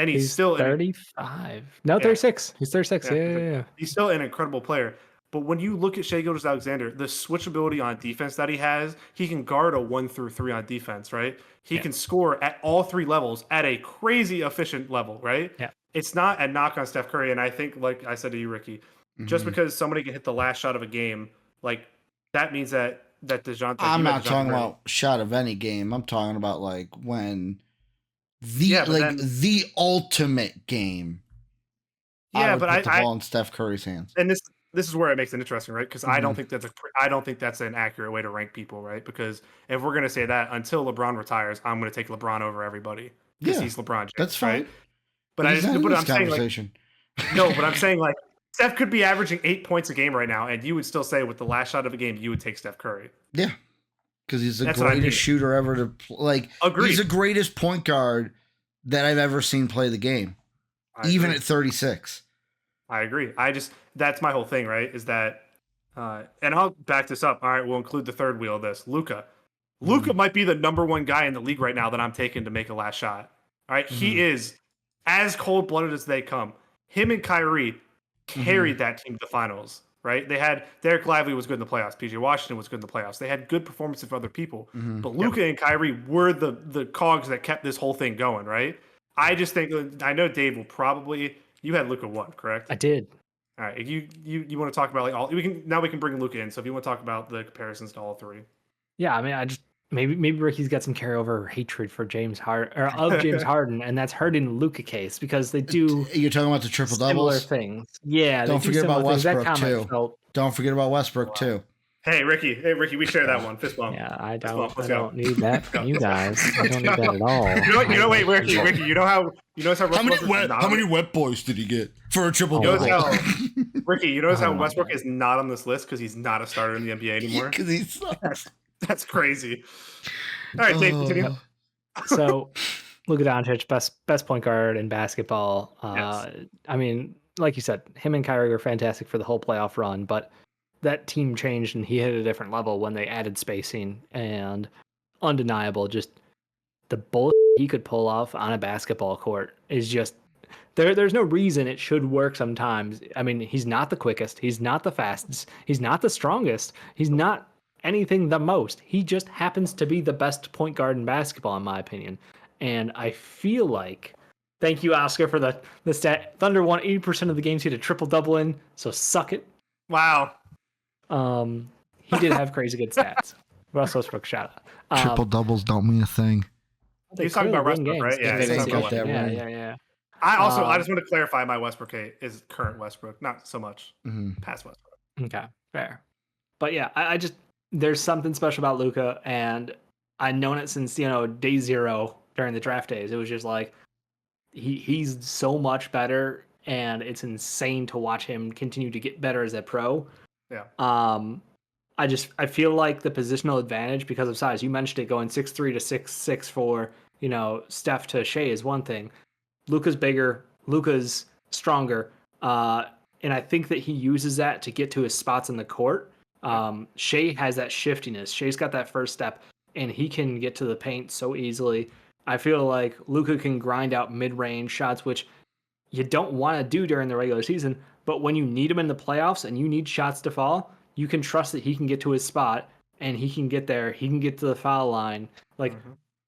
he's still 35. No, 36. He's 36. Yeah. He's still an incredible player. But when you look at Shai Gilgeous-Alexander, the switchability on defense that he has, he can guard a 1 through 3 on defense, right? He can score at all 3 levels at a crazy efficient level, right? Yeah. It's not a knock on Steph Curry, and I think, like I said to you, Ricky, just because somebody can hit the last shot of a game, like that means that DeJounte. I'm not talking about shot of any game. I'm talking about like when the ultimate game. Yeah, but I put the ball in Steph Curry's hands. And this is where it makes it interesting, right? Because I don't think that's an accurate way to rank people, right? Because if we're gonna say that until LeBron retires, I'm gonna take LeBron over everybody because he's LeBron James. That's fine. Right? But I'm saying but I'm saying like Steph could be averaging 8 points a game right now, and you would still say with the last shot of a game, you would take Steph Curry. Yeah, because he's the greatest shooter ever to play. Agreed. He's the greatest point guard that I've ever seen play the game, even at 36. I agree. That's my whole thing, right? Is that, and I'll back this up. All right, we'll include the third wheel of this. Luka might be the number 1 guy in the league right now that I'm taking to make a last shot. All right, he is as cold-blooded as they come. Him and Kyrie carried that team to the finals, right? They had Derek Lively was good in the playoffs. PJ Washington was good in the playoffs. They had good performances for other people, but Luka and Kyrie were the cogs that kept this whole thing going, right? I just think I know Dave will probably. You had Luka 1, correct? I did. All right. If you want to talk about like all we can bring Luka in. So if you want to talk about the comparisons to all 3. Yeah, I mean, I just maybe Ricky's got some carryover hatred for James Harden, and that's hurting the Luka case because they do. You're talking about the triple doubles things. Yeah. Don't forget about Westbrook too. Don't forget about Westbrook too. Hey Ricky, we share that one. Fist bump. Yeah, I don't need that from you guys. I don't need that at all. You know, wait, Ricky, you know how many wet boys did he get for a triple double? Ricky, you notice how Westbrook is not on this list because he's not a starter in the NBA anymore. Because he sucks. That's crazy. All right, Dave, continue. So, Luka Doncic, best point guard in basketball. I mean, like you said, him and Kyrie were fantastic for the whole playoff run, but that team changed and he hit a different level when they added spacing, and undeniable. Just the bullshit he could pull off on a basketball court is just there's no reason it should work sometimes. I mean, he's not the quickest, he's not the fastest, he's not the strongest, he's not anything the most. He just happens to be the best point guard in basketball, in my opinion. And I feel like, thank you, Oscar, for the stat. Thunder won 80% of the games he had a triple double in, so suck it. Wow. He did have crazy good stats. Russell Westbrook shout out. Triple doubles don't mean a thing. He's talking about Westbrook, right? Yeah, yeah. I just want to clarify my Westbrook hate is current Westbrook, not so much past Westbrook. Okay, fair. But yeah, I just there's something special about Luka, and I've known it since day 0 during the draft days. It was just like he's so much better, and it's insane to watch him continue to get better as a pro. Yeah. I feel like the positional advantage because of size. You mentioned it, going 6'3" to 6'6" for Steph to Shai is one thing. Luka's bigger, Luka's stronger, and I think that he uses that to get to his spots in the court. Shai has that shiftiness. Shai's got that first step. and he can get to the paint so easily. I feel like Luka can grind out mid-range shots, which you don't want to do during the regular season, but when you need him in the playoffs and you need shots to fall, you can trust that he can get to his spot and he can get there. He can get to the foul line. Like,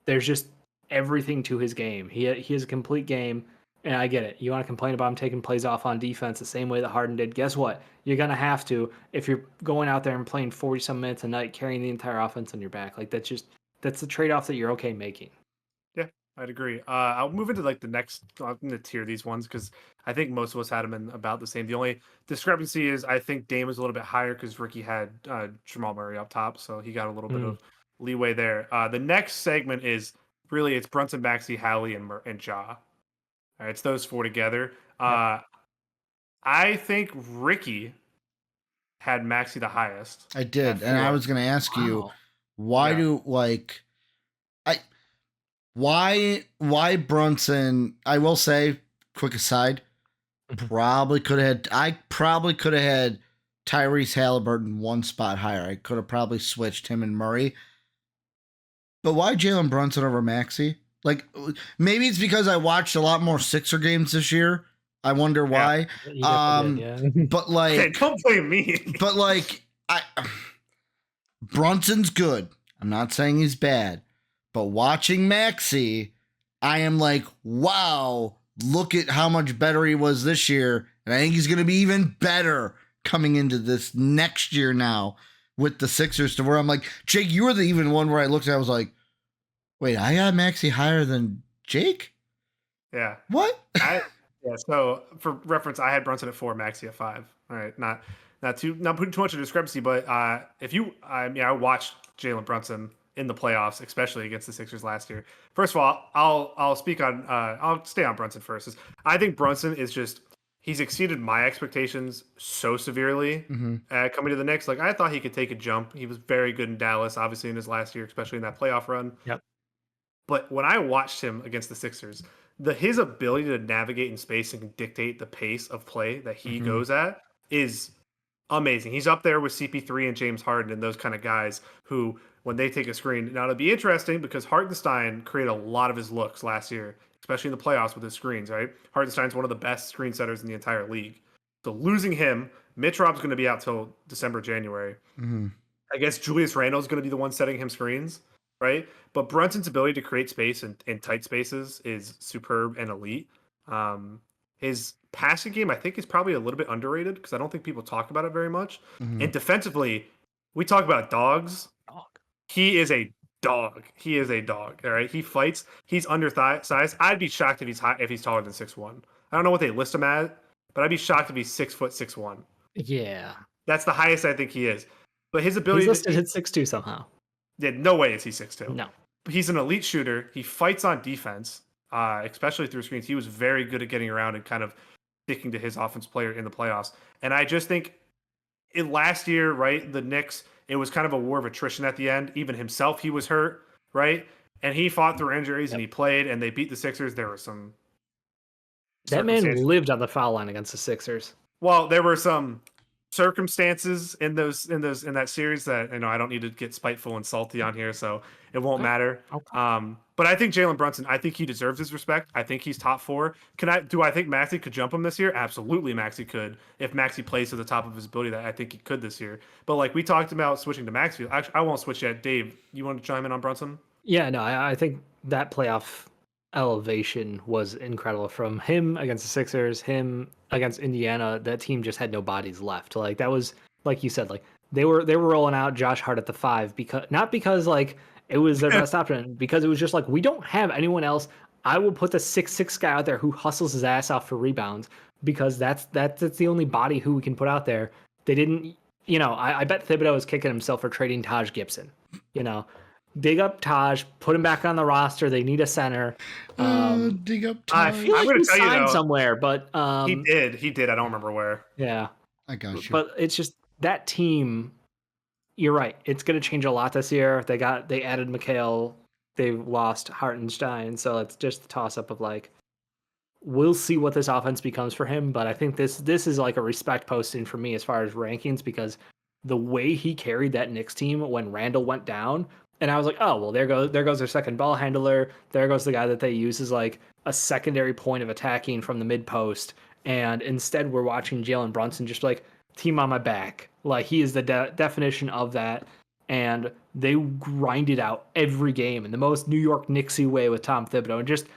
there's just everything to his game. He has a complete game, and I get it. You want to complain about him taking plays off on defense the same way that Harden did. Guess what? You're going to have to if you're going out there and playing 40-some minutes a night, carrying the entire offense on your back. Like, that's the trade-off that you're okay making. I'd agree. I'll move into like the next. I'm going to tier these ones because I think most of us had them in about the same. The only discrepancy is I think Dame is a little bit higher because Ricky had Jamal Murray up top, so he got a little bit of leeway there. The next segment is really it's Brunson, Maxey, Howley, and Ja. All right, it's those four together. I think Ricky had Maxey the highest. I did, and I was going to ask you why Why Brunson? I will say, quick aside, I probably could have had Tyrese Halliburton one spot higher. I could have probably switched him and Murray. But why Jalen Brunson over Maxey? Like, maybe it's because I watched a lot more Sixer games this year. I wonder why. But like, hey, don't blame me. But like, Brunson's good. I'm not saying he's bad. But watching Maxey, I am like, wow, look at how much better he was this year. And I think he's going to be even better coming into this next year now with the Sixers, to where I'm like, Jake, you were the even one where I looked at it, I was like, wait, I got Maxey higher than Jake? Yeah. What? So for reference, I had Brunson at 4, Maxey at 5. All right. Not putting too much of a discrepancy, but I watched Jalen Brunson in the playoffs, especially against the Sixers last year. First of all, I'll speak on I'll stay on Brunson first. I think Brunson is just he's exceeded my expectations so severely coming to the Knicks. Like I thought he could take a jump. He was very good in Dallas, obviously in his last year, especially in that playoff run. Yep. But when I watched him against the Sixers, his ability to navigate in space and dictate the pace of play that he goes at is amazing. He's up there with CP3 and James Harden and those kind of guys who, when they take a screen. Now, it'll be interesting because Hartenstein created a lot of his looks last year, especially in the playoffs with his screens, right? Hartenstein's one of the best screen setters in the entire league. So losing him, Mitch Rob's going to be out till December, January. I guess Julius Randle's going to be the one setting him screens, right? But Brunson's ability to create space in tight spaces is superb and elite. His passing game, I think, is probably a little bit underrated because I don't think people talk about it very much. And defensively, we talk about dogs. He is a dog. He is a dog. All right. He fights. He's undersized. I'd be shocked if he's taller than 6'1". I don't know what they list him at, but I'd be shocked if he's 6 foot 6'1". Yeah. That's the highest I think he is. But his ability he's listed at 6'2" somehow. Yeah, no way is he 6'2". No. He's an elite shooter. He fights on defense, especially through screens. He was very good at getting around and kind of sticking to his offense player in the playoffs. And I just think in last year, right, the Knicks, it was kind of a war of attrition at the end. Even himself, he was hurt, right? And he fought through injuries and he played and they beat the Sixers. There were some that man lived on the foul line against the Sixers. Well, there were some circumstances in that series that I don't need to get spiteful and salty on here, so it won't matter. Okay. But I think Jalen Brunson, I think he deserves his respect. I think he's top 4. Do I think Maxey could jump him this year? Absolutely, Maxey could. If Maxey plays to the top of his ability, that I think he could this year. But like we talked about switching to Maxey, actually, I won't switch yet. Dave, you want to chime in on Brunson? Yeah, no, I think that playoff elevation was incredible from him against the Sixers, him against Indiana. That team just had no bodies left. Like that was, like you said, like they were rolling out Josh Hart at the 5 because like it was their best option, because it was just like, we don't have anyone else. I will put the 6'6" guy out there who hustles his ass off for rebounds because that's the only body who we can put out there. They didn't, I bet Thibodeau is kicking himself for trading Taj Gibson. Dig up Taj, put him back on the roster. They need a center. Dig up Taj. I feel like he signed somewhere, but he did. I don't remember where. Yeah, I got you. But it's just that team. You're right. It's going to change a lot this year. They added McHale. They lost Hartenstein, so it's just the toss up of like, we'll see what this offense becomes for him. But I think this is like a respect posting for me as far as rankings, because the way he carried that Knicks team when Randall went down, And I was like, oh, well, there goes their second ball handler. There goes the guy that they use as like a secondary point of attacking from the mid post. And instead, we're watching Jalen Brunson just like team on my back. Like he is the definition of that. And they grind it out every game in the most New York Knicksy way with Tom Thibodeau. And just,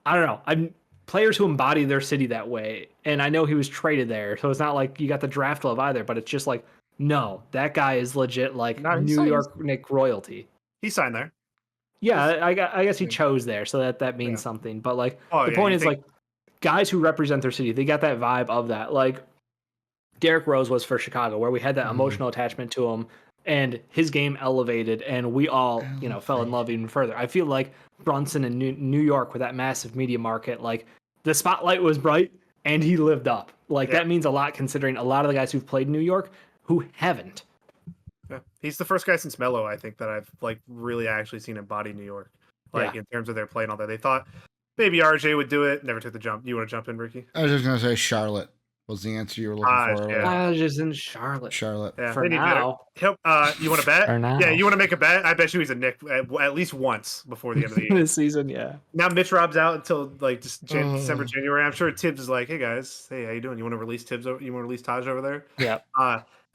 I don't know. I'm players who embody their city that way. And I know he was traded there. So it's not like you got the draft love either, but it's just like, no, that guy is legit like New York Knicks royalty. He signed there. Yeah, I guess he chose there, so that means something. But like the point is like guys who represent their city, they got that vibe of that. Like Derrick Rose was for Chicago, where we had that emotional attachment to him, and his game elevated, and we all fell in love even further. I feel like Brunson in New York with that massive media market, like the spotlight was bright, and he lived up. Like that means a lot considering a lot of the guys who've played in New York who haven't. Yeah. He's the first guy since Melo, I think, that I've like really actually seen embody New York. Like in terms of their play and all that. They thought maybe RJ would do it, never took the jump. You want to jump in, Ricky? I was just gonna say Charlotte was the answer you were looking for. Yeah. Just in Charlotte. Yeah. For now. You want to bet? For now. Yeah, you want to make a bet? I bet you he's a Knick at least once before the end of the year. This season, yeah. Now Mitch Rob's out until like December, January. I'm sure Tibbs is like, hey guys, hey, how you doing? You want to release Tibbs? You want to release Taj over there? Yeah.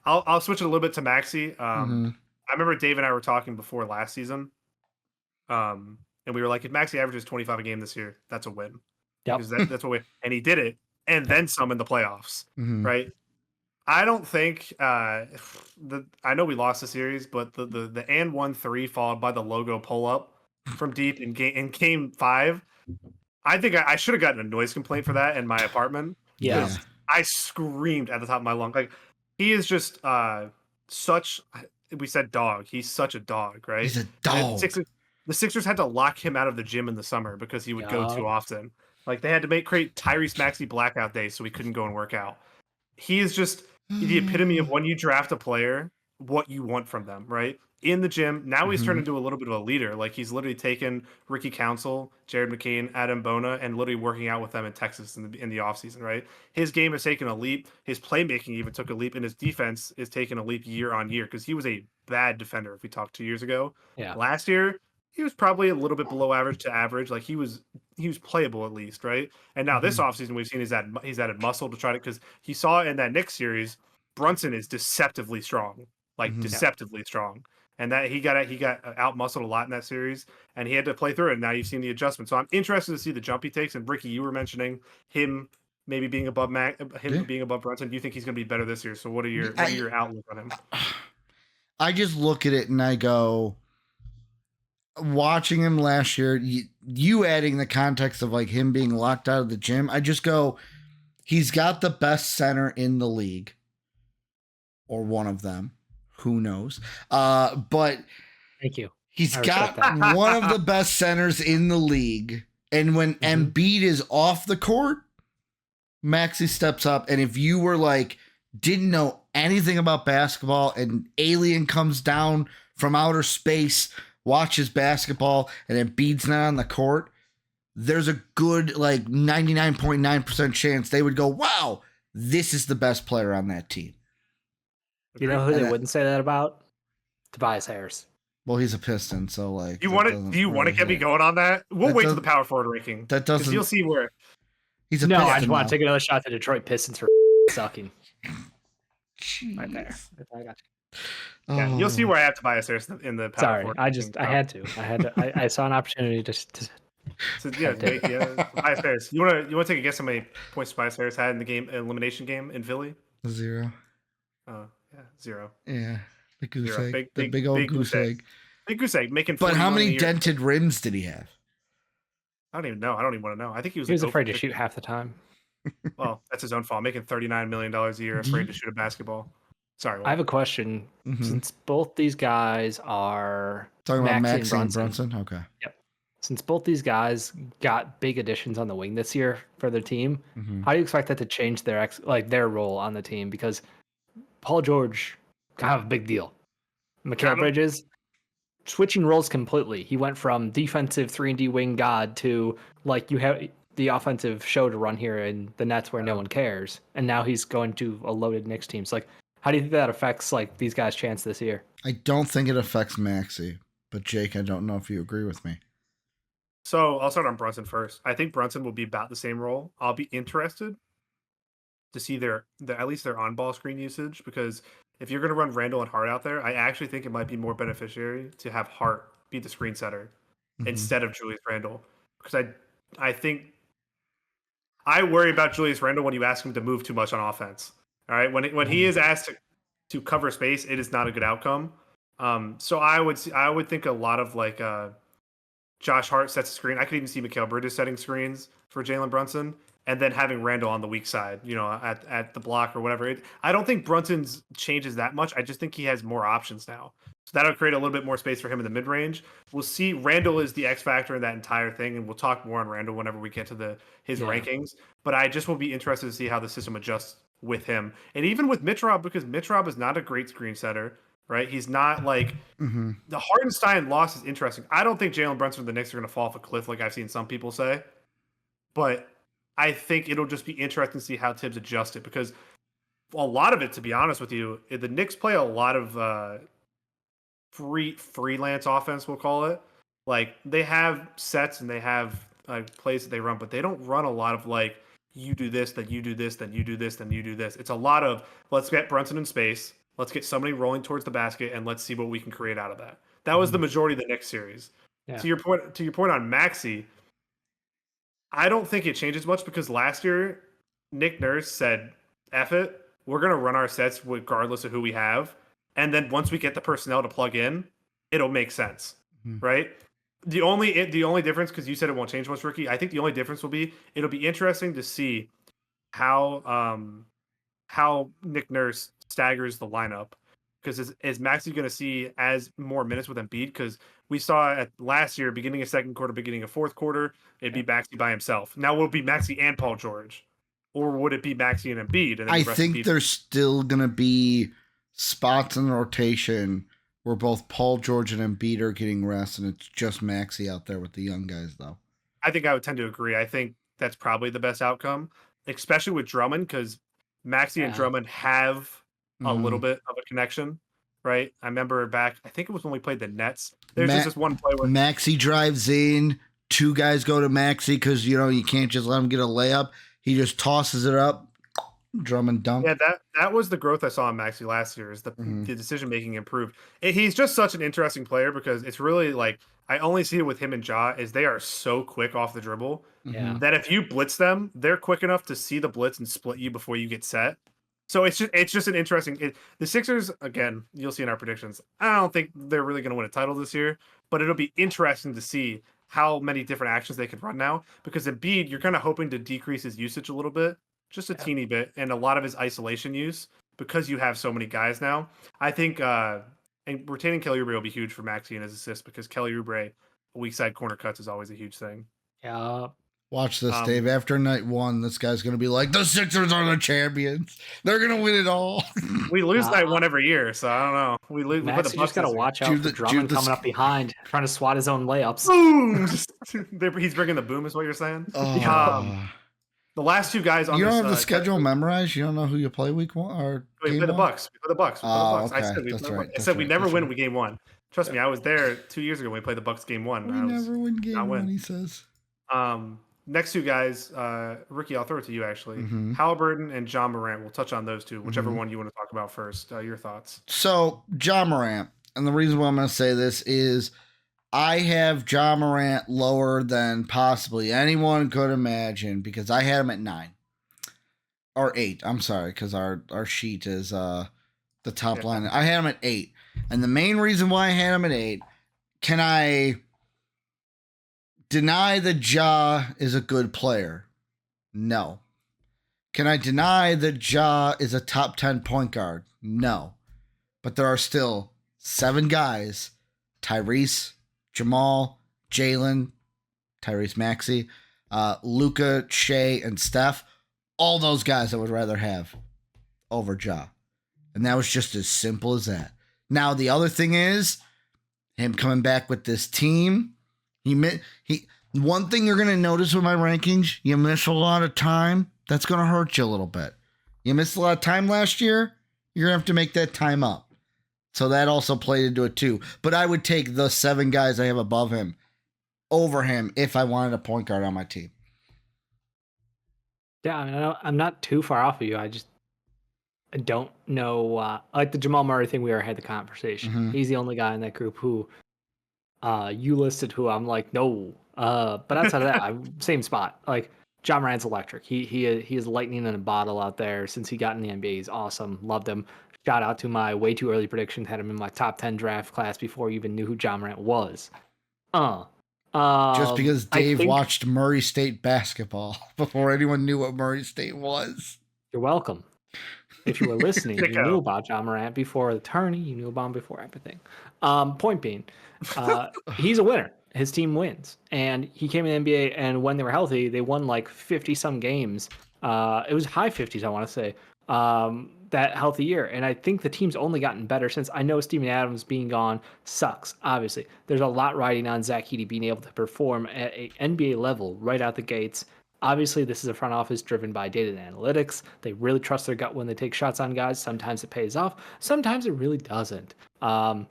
I'll switch it a little bit to Maxey. I remember Dave and I were talking before last season. And we were like, if Maxey averages 25 a game this year, that's a win. Yep. Because that's what and he did it, and then some in the playoffs, right? I don't think I know we lost the series, but the and 1-3 followed by the logo pull up from deep in game 5. I think I should have gotten a noise complaint for that in my apartment. Yeah. I screamed at the top of my lung. Like he is just such. We said dog. He's such a dog, right? He's a dog. The Sixers had to lock him out of the gym in the summer because he would go too often. Like they had to create Tyrese Maxey blackout days so he couldn't go and work out. He is just the epitome of when you draft a player, what you want from them, right? In the gym. Now he's turned into a little bit of a leader. Like he's literally taken Ricky Council, Jared McCain, Adam Bona, and literally working out with them in Texas in the offseason, right? His game has taken a leap. His playmaking even took a leap, and his defense is taking a leap year on year because he was a bad defender if we talked 2 years ago. Yeah. Last year, he was probably a little bit below average to average. Like he was playable at least, right? And now this offseason we've seen he's added muscle to try to, because he saw in that Knicks series, Brunson is deceptively strong, deceptively strong. And that he got out muscled a lot in that series, and he had to play through it. And now you've seen the adjustment. So I'm interested to see the jump he takes. And Ricky, you were mentioning him maybe being above being above Brunson. Do you think he's going to be better this year? So what are your outlook on him? I just look at it and I go, watching him last year, you adding the context of like him being locked out of the gym, I just go, he's got the best center in the league, or one of them. Who knows? But thank you. He's got one of the best centers in the league. And when Embiid is off the court, Maxey steps up. And if you were like, didn't know anything about basketball, and alien comes down from outer space, watches basketball, and Embiid's not on the court, there's a good like 99.9% chance they would go, wow, this is the best player on that team. You know who they wouldn't say that about? Tobias Harris. Well, he's a Piston, so like. Do you want to get me going on that? We'll wait till the power forward ranking. That doesn't. You'll see where. He's a no, Piston, I just want to take another shot to Detroit Pistons for sucking. Jeez. Right there. I got you. Yeah, you'll see where I have Tobias Harris in the power forward. I had to. I saw an opportunity to. So Tobias Harris. You want to take a guess how many points Tobias Harris had in the elimination game in Philly? 0. Oh. Yeah, 0. Yeah, the goose egg. The big old goose egg. Big goose egg making. But how many dented rims did he have? I don't even know. I don't even want to know. I think he was afraid to shoot half the time. Well, that's his own fault. Making $39 million a year, afraid to shoot a basketball. Sorry. I have a question. Since both these guys are talking about Maxey and Brunson. Okay. Yep. Since both these guys got big additions on the wing this year for their team, how do you expect that to change their role on the team? Because Paul George kind of a big deal. Mikal Bridges switching roles completely. He went from defensive 3-and-D wing god to like you have the offensive show to run here in the Nets where no one cares, and now he's going to a loaded Knicks team. So like, how do you think that affects like these guys' chance this year? I don't think it affects Maxey. But Jake, I don't know if you agree with me. So I'll start on Brunson first. I think Brunson will be about the same role. I'll be interested to see at least their on-ball screen usage, because if you're going to run Randall and Hart out there, I actually think it might be more beneficiary to have Hart be the screen setter instead of Julius Randle, because I think I worry about Julius Randle when you ask him to move too much on offense. All right, when he is asked to cover space, it is not a good outcome. So I would think a lot of like Josh Hart sets a screen. I could even see Mikal Bridges setting screens for Jalen Brunson, and then having Randall on the weak side, at the block or whatever. I don't think Brunson's changes that much. I just think he has more options now. So that'll create a little bit more space for him in the mid range. We'll see. Randall is the X factor in that entire thing, and we'll talk more on Randall whenever we get to his rankings. But I just will be interested to see how the system adjusts with him, and even with Mitrob, because Mitrob is not a great screen setter. Right, he's not like the Hartenstein loss is interesting. I don't think Jalen Brunson and the Knicks are going to fall off a cliff like I've seen some people say, but I think it'll just be interesting to see how Tibbs adjusts it, because a lot of it, to be honest with you, the Knicks play a lot of freelance offense, we'll call it. Like, they have sets and they have plays that they run, but they don't run a lot of like, you do this, then you do this, then you do this, then you do this. It's a lot of, let's get Brunson in space. Let's get somebody rolling towards the basket, and let's see what we can create out of that. That was the majority of the Knicks series. Yeah. To your point on Maxey, I don't think it changes much, because last year Nick Nurse said, "F it, we're gonna run our sets regardless of who we have, and then once we get the personnel to plug in, it'll make sense." Right? The only difference, because you said it won't change much, Ricky. I think the only difference will be it'll be interesting to see how Nick Nurse staggers the lineup, because is Maxey going to see as more minutes with Embiid? Because we saw at last year, beginning of second quarter, beginning of fourth quarter, it'd be Maxey by himself. Now will it be Maxey and Paul George, or would it be Maxey and Embiid? And then I think there's still going to be spots in the rotation where both Paul George and Embiid are getting rest, and it's just Maxey out there with the young guys, though. I think I would tend to agree. I think that's probably the best outcome, especially with Drummond, because Maxey and Drummond have a little bit of a connection, right? I remember back, I think it was when we played the Nets. There's just this one play where Maxey drives in, two guys go to Maxey because, you can't just let him get a layup. He just tosses it up, Drummond dunk. Yeah, that was the growth I saw in Maxey last year, is the decision-making improved. He's just such an interesting player, because it's really like, I only see it with him and Ja, is they are so quick off the dribble that if you blitz them, they're quick enough to see the blitz and split you before you get set. So it's just an interesting. The Sixers, again, you'll see in our predictions, I don't think they're really going to win a title this year, but it'll be interesting to see how many different actions they can run now, because Embiid, you're kind of hoping to decrease his usage a little bit, just a teeny bit, and a lot of his isolation use, because you have so many guys now. I think and retaining Kelly Oubre will be huge for Maxey and his assists, because Kelly Oubre, weak side corner cuts is always a huge thing. Yeah. Watch this, Dave. After night one, this guy's going to be like, the Sixers are the champions. They're going to win it all. We lose night one every year, so I don't know. We lose. Max, you just got to watch out for Drummond coming up behind, trying to swat his own layups. Boom! He's bringing the boom, is what you're saying? The last two guys on you don't have the schedule memorized? You don't know who you play week one? Or we play the Bucks. We play the Bucks. Okay. I said we never win game one. Trust me, I was there 2 years ago when we played the Bucks game one. We never win game one, he says. Next two guys, Ricky, I'll throw it to you actually. Halliburton and John Morant. We'll touch on those two, whichever one you want to talk about first. Your thoughts. So, John Morant, and the reason why I'm going to say this is I have John Morant lower than possibly anyone could imagine, because I had him at 9. Or 8, I'm sorry, because our sheet is the top line. I had him at 8. And the main reason why I had him at 8, can I deny that Ja is a good player? No. Can I deny that Ja is a top 10 point guard? No. But there are still 7 guys, Tyrese, Jamal, Jalen, Tyrese Maxey, Luka, Shea, and Steph. All those guys I would rather have over Ja. And that was just as simple as that. Now, the other thing is him coming back with this team. One thing you're going to notice with my rankings, you miss a lot of time. That's going to hurt you a little bit. You missed a lot of time last year. You're going to have to make that time up. So that also played into it too. But I would take the 7 guys I have above him over him if I wanted a point guard on my team. Yeah, I mean, I'm not too far off of you. I don't know. Like the Jamal Murray thing, we already had the conversation. Mm-hmm. He's the only guy in that group who you listed who I'm like, no. But outside of that, same spot. Like John Morant's electric. He is lightning in a bottle out there since he got in the NBA. He's awesome. Loved him. Shout out to my way too early prediction. Had him in my top 10 draft class before you even knew who John Morant was. Just because Dave watched Murray State basketball before anyone knew what Murray State was. You're welcome. If you were listening, you knew about John Morant before the tourney. You knew about him before everything. Point being, he's a winner. His team wins. And he came in the NBA, and when they were healthy, they won like 50-some games. It was high 50s, I want to say, that healthy year. And I think the team's only gotten better since. I know Steven Adams being gone sucks, obviously. There's a lot riding on Zach Edey being able to perform at an NBA level right out the gates. Obviously, this is a front office driven by data and analytics. They really trust their gut when they take shots on guys. Sometimes it pays off. Sometimes it really doesn't.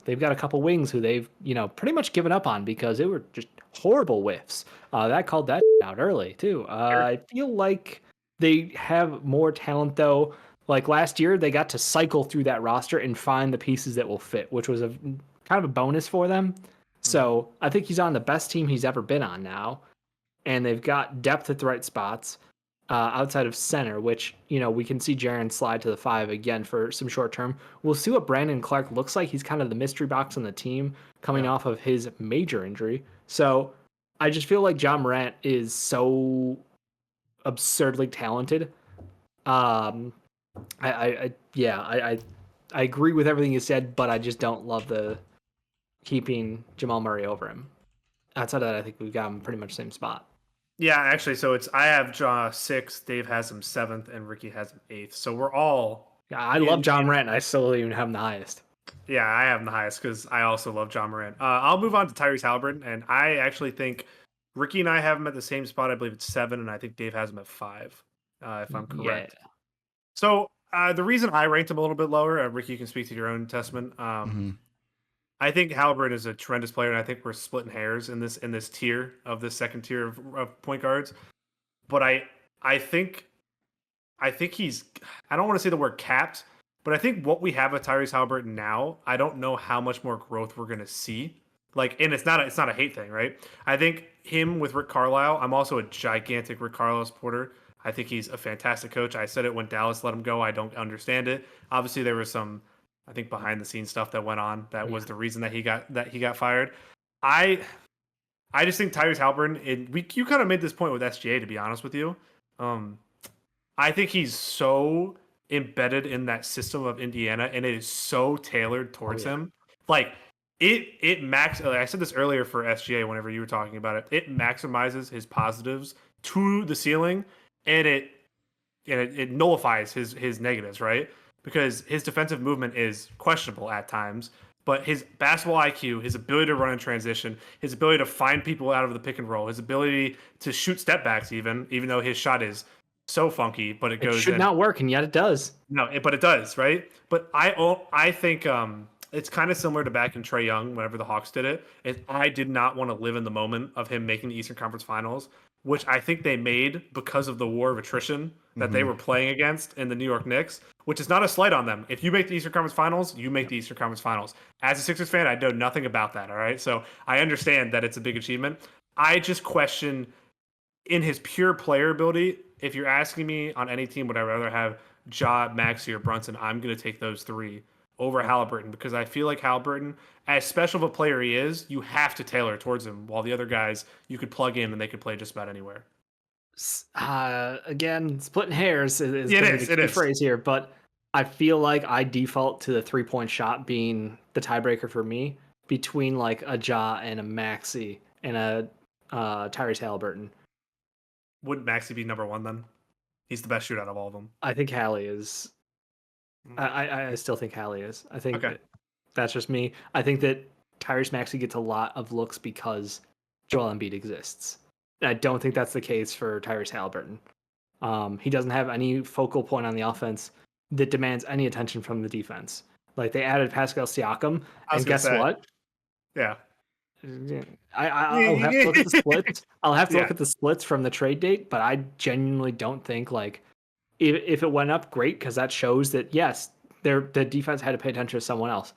They've got a couple wings who they've, pretty much given up on because they were just horrible whiffs. That called that out early, too. I feel like they have more talent, though. Like last year, they got to cycle through that roster and find the pieces that will fit, which was kind of a bonus for them. So I think he's on the best team he's ever been on now. And they've got depth at the right spots outside of center, which, we can see Jaren slide to the 5 again for some short term. We'll see what Brandon Clark looks like. He's kind of the mystery box on the team coming off of his major injury. So I just feel like John Morant is so absurdly talented. I agree with everything you said, but I just don't love the keeping Jamal Murray over him. Outside of that, I think we've got him pretty much same spot. Yeah, actually, so I have 6th, Dave has him 7th, and Ricky has him 8th. So we're all. Yeah, I love John Morant. I still even have him the highest. Yeah, I have him the highest because I also love John Morant. I'll move on to Tyrese Halliburton, and I actually think Ricky and I have him at the same spot. I believe it's 7, and I think Dave has him at 5, if I'm correct. Yeah. So the reason I ranked him a little bit lower, Ricky, you can speak to your own testament. I think Halliburton is a tremendous player, and I think we're splitting hairs in this tier of this second tier of point guards. But I think he's, I don't want to say the word capped, but I think what we have with Tyrese Halliburton now, I don't know how much more growth we're gonna see. Like, and it's not a hate thing, right? I think him with Rick Carlisle, I'm also a gigantic Rick Carlisle supporter. I think he's a fantastic coach. I said it when Dallas let him go. I don't understand it. Obviously, there was some, I think, behind the scenes stuff that went on that was the reason that he got fired. I just think Tyrese Halliburton, you kind of made this point with SGA, to be honest with you. I think he's so embedded in that system of Indiana, and it is so tailored towards him. Like it I said this earlier for SGA whenever you were talking about it. It maximizes his positives to the ceiling, and it nullifies his negatives, right? Because his defensive movement is questionable at times, but his basketball IQ, his ability to run in transition, his ability to find people out of the pick and roll, his ability to shoot step backs, even though his shot is so funky, but it goes. It should not work, and yet it does. No, but it does, right? But I think it's kind of similar to back in Trae Young whenever the Hawks did it. I did not want to live in the moment of him making the Eastern Conference Finals, which I think they made because of the war of attrition that they were playing against in the New York Knicks, which is not a slight on them. If you make the Eastern Conference Finals, you make the Eastern Conference Finals. As a Sixers fan, I know nothing about that, all right? So I understand that it's a big achievement. I just question, in his pure player ability, if you're asking me on any team, would I rather have Ja, Maxey, or Brunson, I'm going to take those 3 over Halliburton, because I feel like Halliburton, as special of a player he is, you have to tailor towards him, while the other guys you could plug in and they could play just about anywhere. Again, splitting hairs is the key phrase here, but I feel like I default to the 3-point shot being the tiebreaker for me between like a Ja and a Maxey and a Tyrese Halliburton. Would Maxey be number 1 then? He's the best shooter out of all of them. I think Hallie is. I still think Hallie is. I think that's just me. I think that Tyrese Maxey gets a lot of looks because Joel Embiid exists. I don't think that's the case for Tyrese Halliburton. He doesn't have any focal point on the offense that demands any attention from the defense. Like they added Pascal Siakam, I was and gonna guess say, what? yeah. I'll have to look at the splits. I'll have to Yeah. look at the splits from the trade date, but I genuinely don't think like if it went up, great, because that shows that yes, the defense had to pay attention to someone else.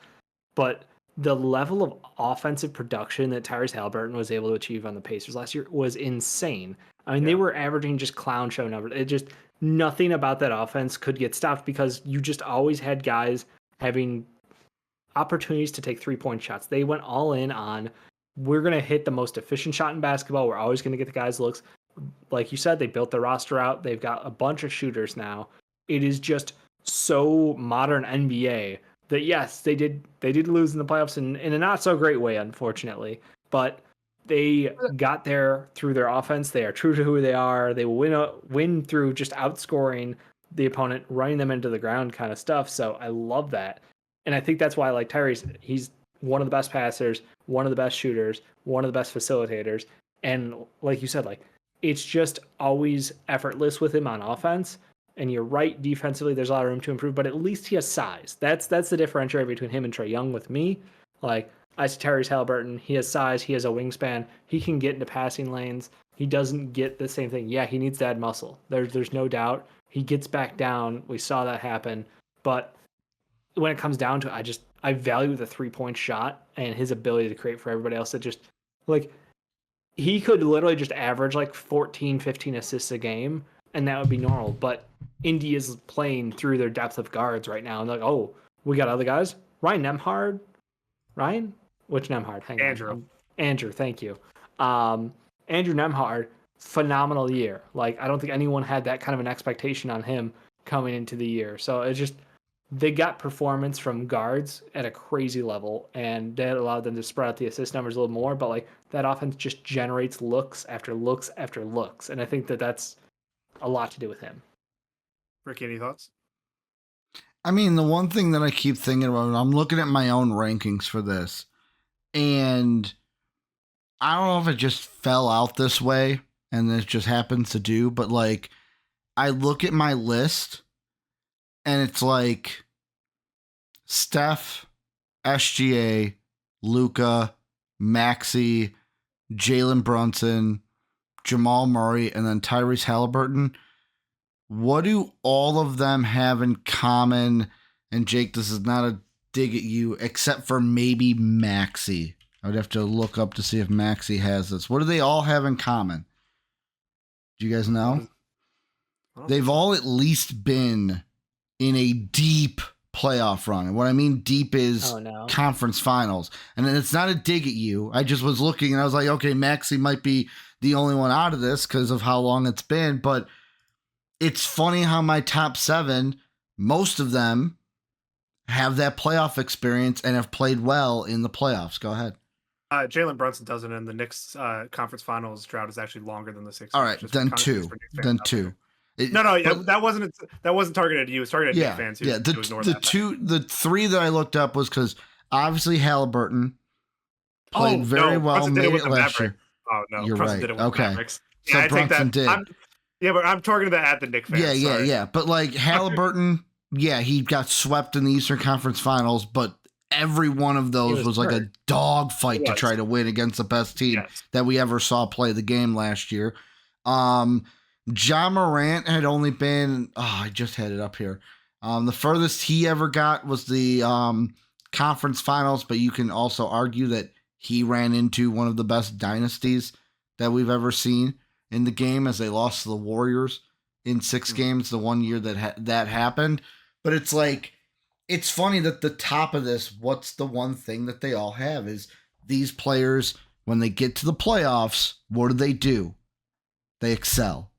But the level of offensive production that Tyrese Haliburton was able to achieve on the Pacers last year was insane. I mean, they were averaging just clown show numbers. It just nothing about that offense could get stopped because you just always had guys having opportunities to take 3-point shots. They went all in on we're going to hit the most efficient shot in basketball. We're always going to get the guys looks. Like you said, they built the roster out. They've got a bunch of shooters now. It is just so modern NBA that yes, they did lose in the playoffs in a not so great way, unfortunately. But they got there through their offense. They are true to who they are. They will win through just outscoring the opponent, running them into the ground kind of stuff. So I love that. And I think that's why, like Tyrese, he's one of the best passers, one of the best shooters, one of the best facilitators. And like you said, like it's just always effortless with him on offense. And you're right, defensively, there's a lot of room to improve, but at least he has size. That's the differentiator between him and Trae Young with me. Like, I see Tyrese Haliburton, he has size, he has a wingspan, he can get into passing lanes. He doesn't get the same thing. Yeah, he needs to add muscle. There's no doubt. He gets back down. We saw that happen. But when it comes down to it, I value the 3-point shot and his ability to create for everybody else. That just, like, he could literally just average like 14, 15 assists a game, and that would be normal. But Indy is playing through their depth of guards right now. And like, oh, we got other guys. Ryan Nembhard. Ryan? Which Nembhard? Hang Andrew. on. Andrew, thank you. Andrew Nembhard, phenomenal year. Like, I don't think anyone had that kind of an expectation on him coming into the year. So it's just, they got performance from guards at a crazy level, and that allowed them to spread out the assist numbers a little more. But like that offense just generates looks after looks after looks, and I think that that's a lot to do with him. Ricky, any thoughts? I mean, the one thing that I keep thinking about, I'm looking at my own rankings for this, and I don't know if it just fell out this way and it just happens to do, but like I look at my list and it's like Steph, SGA, Luka, Maxey, Jalen Brunson, Jamal Murray, and then Tyrese Haliburton. What do all of them have in common? And Jake, this is not a dig at you, except for maybe Maxey. I would have to look up to see if Maxey has this. What do they all have in common? Do you guys know? They've all at least been in a deep playoff run. And what I mean deep is conference finals. And it's not a dig at you. I just was looking and I was like, okay, Maxey might be the only one out of this because of how long it's been. But it's funny how my top 7, most of them have that playoff experience and have played well in the playoffs. Go ahead. Jalen Brunson doesn't, and the Knicks conference finals drought is actually longer than the Sixers. All right, then 2. Then 2. That wasn't targeted at you. It's targeted at Knicks fans. The 3 that I looked up was because obviously Haliburton played very well. Brunson did it with the Mavericks. Oh no, you're Brunson right. did it with the Mavericks. So I Brunson take that. did. But I'm targeting that at the Knicks fans. Yeah. But like Haliburton, he got swept in the Eastern Conference Finals, but every one of those was like a dog fight to try to win against the best team that we ever saw play the game last year. Ja Morant had only been, I just had it up here. The furthest he ever got was the conference finals, but you can also argue that he ran into one of the best dynasties that we've ever seen in the game as they lost to the Warriors in 6 games the one year that happened. But it's like, it's funny that the top of this, what's the one thing that they all have is these players, when they get to the playoffs, what do? They excel.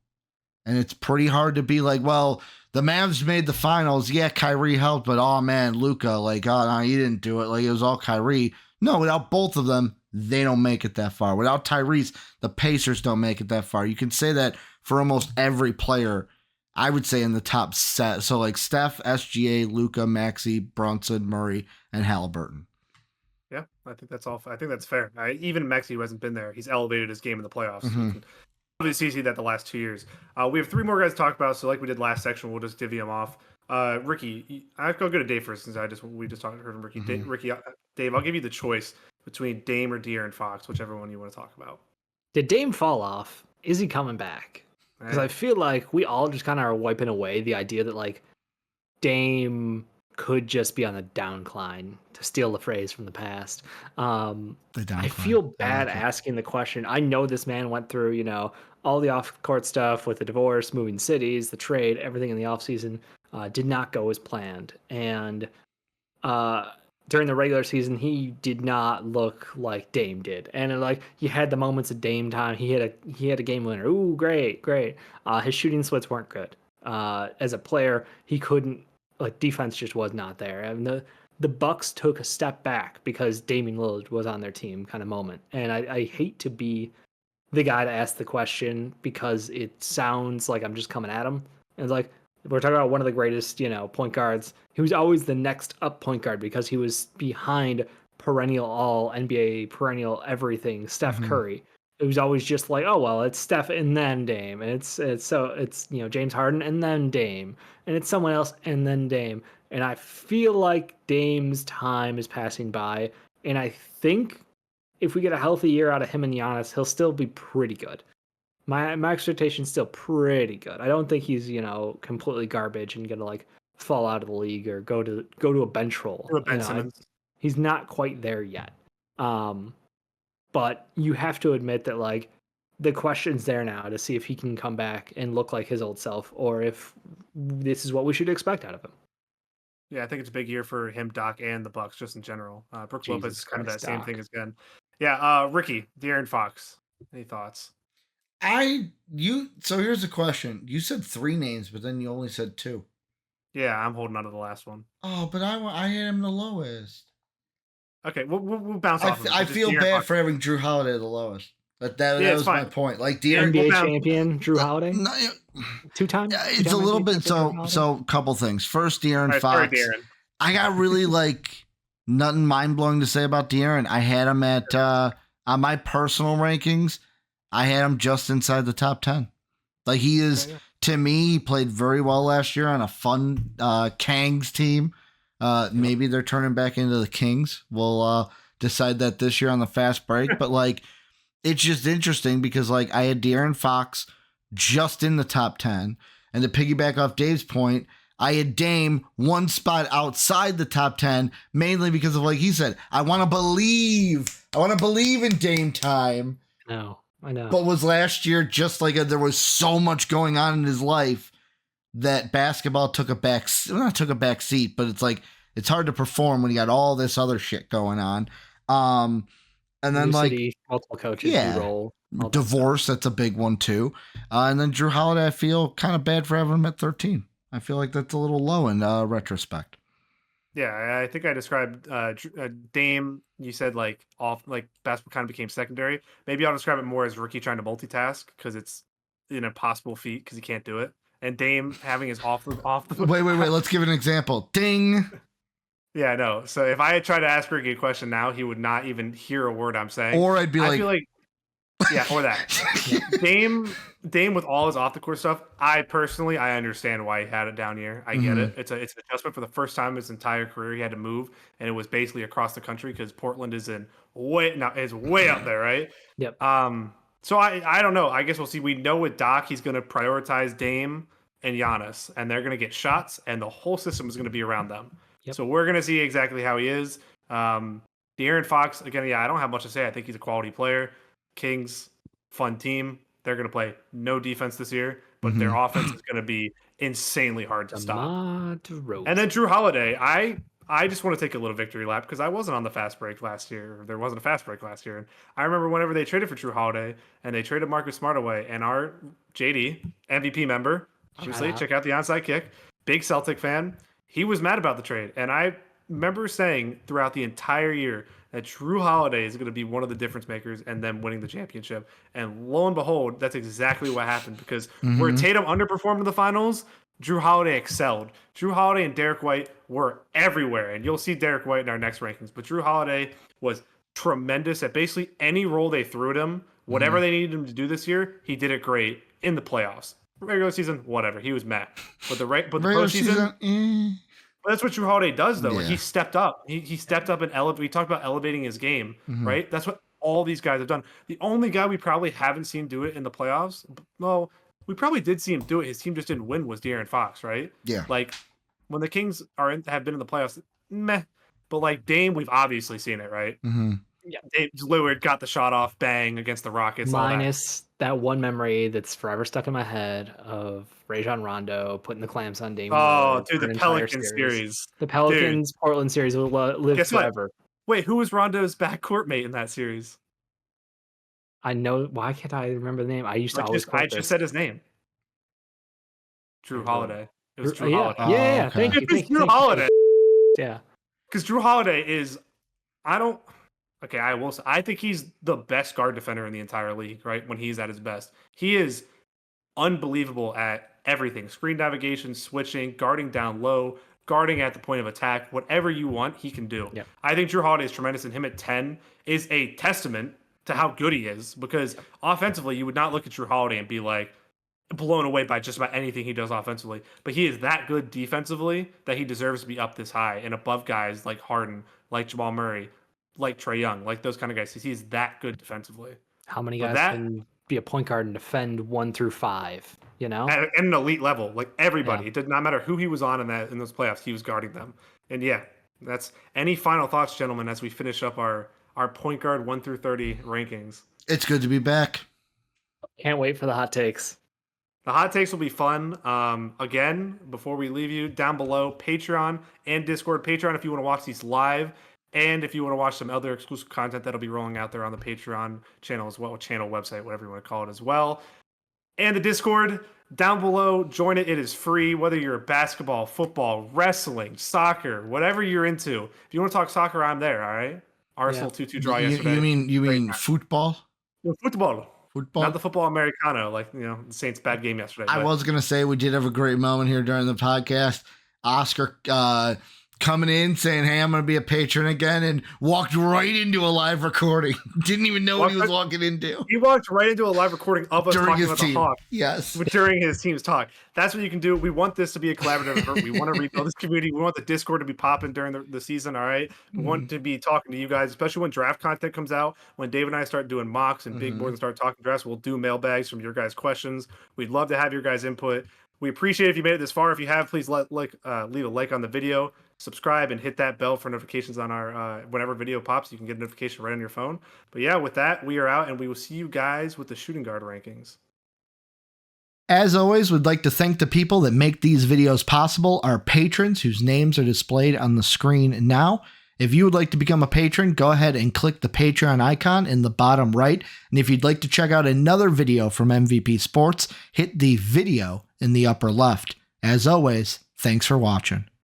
And it's pretty hard to be like, well, the Mavs made the finals. Yeah, Kyrie helped, but oh man, Luka, like, oh no, he didn't do it. Like it was all Kyrie. No, without both of them, they don't make it that far. Without Tyrese, the Pacers don't make it that far. You can say that for almost every player, I would say in the top set. So like Steph, SGA, Luka, Maxey, Brunson, Murray, and Haliburton. Yeah, I think that's all. I think that's fair. Even Maxey, who hasn't been there, he's elevated his game in the playoffs. Mm-hmm. Obviously, see that the last 2 years. We have 3 more guys to talk about. So like we did last section, we'll just divvy them off. Ricky, I'll go to Dave first since we just heard from Ricky. Dave, I'll give you the choice between Dame or De'Aaron Fox, whichever one you want to talk about. Did Dame fall off? Is he coming back? Because I feel like we all just kind of are wiping away the idea that like Dame could just be on the downcline, to steal the phrase from the past. I feel bad asking the question. I know this man went through, all the off-court stuff with the divorce, moving cities, the trade, everything in the offseason did not go as planned. And during the regular season, he did not look like Dame did. And like you had the moments of Dame time. He had a game winner. Ooh, great. His shooting splits weren't good. As a player, he couldn't. Like defense just was not there. I mean, the Bucks took a step back because Damian Lillard was on their team, kind of moment. And I hate to be the guy to ask the question because it sounds like I'm just coming at him. And like we're talking about one of the greatest, point guards. He was always the next up point guard because he was behind perennial all NBA, perennial everything, Steph Curry. It was always just like, oh well, it's Steph and then Dame, and it's James Harden and then Dame, and it's someone else and then Dame. And I feel like Dame's time is passing by, and I think if we get a healthy year out of him and Giannis, he'll still be pretty good. My expectation's still pretty good. I don't think he's completely garbage and gonna like fall out of the league or go to a bench role. He's not quite there yet. But you have to admit that like the question's there now to see if he can come back and look like his old self, or if this is what we should expect out of him. Yeah, I think it's a big year for him, Doc, and the Bucks just in general. Brooke Lopez is kind of that same thing again. Yeah, Ricky, De'Aaron Fox. Any thoughts? So here's the question. You said 3 names, but then you only said 2. Yeah, I'm holding on to the last one. Oh, but I had him the lowest. Okay, we'll bounce off. I feel bad for having Drew Holiday the lowest. That was my point. Like De'Aaron, NBA champion Drew Holiday, 2-time. Yeah, it's a little bit. So couple things. First, De'Aaron Fox. De'Aaron. I got really like nothing mind blowing to say about De'Aaron. I had him at on my personal rankings. I had him just inside the top 10. Like he is to me. He played very well last year on a fun Kangs team. Maybe they're turning back into the Kings. We'll decide that this year on the fast break. But like, it's just interesting because like I had De'Aaron Fox just in the top 10, and to piggyback off Dave's point, I had Dame one spot outside the top 10, mainly because of like he said, I want to believe in Dame time. No, I know. But was last year just like there was so much going on in his life that basketball took a back seat, but it's like it's hard to perform when you got all this other shit going on. And then like multiple coaches, role, divorce, that's a big one too. And then Drew Holiday, I feel kind of bad for having him at 13. I feel like that's a little low in retrospect. Yeah, I think I described Dame. You said like basketball kind of became secondary. Maybe I'll describe it more as Ricky trying to multitask because it's an impossible feat because he can't do it. And Dame having his off the. Wait. Let's give an example. Ding. Yeah, no. So if I had tried to ask Ricky a question now, he would not even hear a word I'm saying. Or I'd be like, I feel like, yeah, or that. Dame with all his off the court stuff. I understand why he had it down here. I get it. It's an adjustment for the first time in his entire career. He had to move, and it was basically across the country because Portland is way up there, right? Yep. So I don't know. I guess we'll see. We know with Doc, he's going to prioritize Dame and Giannis, and they're going to get shots, and the whole system is going to be around them. Yep. So we're going to see exactly how he is. De'Aaron Fox, again, I don't have much to say. I think he's a quality player. Kings, fun team. They're going to play no defense this year, but their offense is going to be insanely hard to stop. And then Drew Holiday, I just want to take a little victory lap because I wasn't on the fast break last year. There wasn't a fast break last year. And I remember whenever they traded for Drew Holiday and they traded Marcus Smart away, and our JD, MVP member, obviously, check out the onside kick, big Celtic fan, he was mad about the trade. And I remember saying throughout the entire year that Drew Holiday is going to be one of the difference makers and them winning the championship. And lo and behold, that's exactly what happened because where Tatum underperformed in the finals, Drew Holiday excelled. Drew Holiday and Derek White were everywhere, and you'll see Derek White in our next rankings. But Drew Holiday was tremendous at basically any role they threw at him. Whatever they needed him to do this year, he did it great in the playoffs. Regular season, whatever. He was meh. But the regular postseason, but that's what Drew Holiday does, though. Yeah. Like, he stepped up. He stepped up and elevated. We talked about elevating his game, right? That's what all these guys have done. The only guy we probably haven't seen do it in the playoffs, well, we probably did see him do it. His team just didn't win. Was De'Aaron Fox, right? Yeah. Like when the Kings have been in the playoffs, meh. But like Dame, we've obviously seen it, right? Mm-hmm. Yeah, Lillard got the shot off, bang against the Rockets. Minus that one memory that's forever stuck in my head of Rajon Rondo putting the clamps on Dame. Oh, dude, the Pelicans series. The Pelicans Portland series will live Guess forever. What? Wait, who was Rondo's backcourt mate in that series? I know. Why can't I remember the name? I used to always. I just said his name. Drew Holiday. It was Drew Holiday. Yeah. Okay. Thank you. Drew Holiday. Yeah. Because Drew Holiday is, I will say, I think he's the best guard defender in the entire league, right? When he's at his best. He is unbelievable at everything. Screen navigation, switching, guarding down low, guarding at the point of attack, whatever you want, he can do. Yep. I think Drew Holiday is tremendous, and him at 10 is a testament to how good he is, because offensively, you would not look at Drew Holiday and be like, blown away by just about anything he does offensively, but he is that good defensively that he deserves to be up this high and above guys like Harden, like Jamal Murray, like Trae Young, like those kind of guys. He's that good defensively. How many guys can be a point guard and defend 1 through 5? You know, at an elite level, like everybody. It did not matter who he was on in those playoffs. He was guarding them. And yeah, that's any final thoughts, gentlemen, as we finish up our point guard 1 through 30 rankings. It's good to be back. Can't wait for the hot takes. The hot takes will be fun. Again, before we leave you, down below, Patreon and Discord. Patreon if you want to watch these live, and if you want to watch some other exclusive content that'll be rolling out there on the Patreon channel as well, channel, website, whatever you want to call it as well. And the Discord, down below, join it. It is free, whether you're basketball, football, wrestling, soccer, whatever you're into. If you want to talk soccer, I'm there, all right? Arsenal 2-2 draw yesterday. You mean football? Yeah, football. Football? Not the football Americano, like, the Saints' bad game yesterday. I was going to say we did have a great moment here during the podcast. Oscar coming in saying, hey, I'm going to be a patron again, and walked right into a live recording. Didn't even know what he was walking into. He walked right into a live recording of us talking about the Hawks. Yes. During his team's talk. That's what you can do. We want this to be a collaborative effort. We want to rebuild this community. We want the Discord to be popping during the season, all right? We want to be talking to you guys, especially when draft content comes out. When Dave and I start doing mocks and big boards and start talking drafts, we'll do mailbags from your guys' questions. We'd love to have your guys' input. We appreciate if you made it this far. If you have, please leave a like on the video, subscribe, and hit that bell for notifications on our whenever video pops. You can get a notification right on your phone. But yeah, with that, we are out, and we will see you guys with the shooting guard rankings. As always, we'd like to thank the people that make these videos possible, our patrons whose names are displayed on the screen now. If you would like to become a patron, go ahead and click the Patreon icon in the bottom right. And if you'd like to check out another video from MVP Sports, hit the video in the upper left. As always, thanks for watching.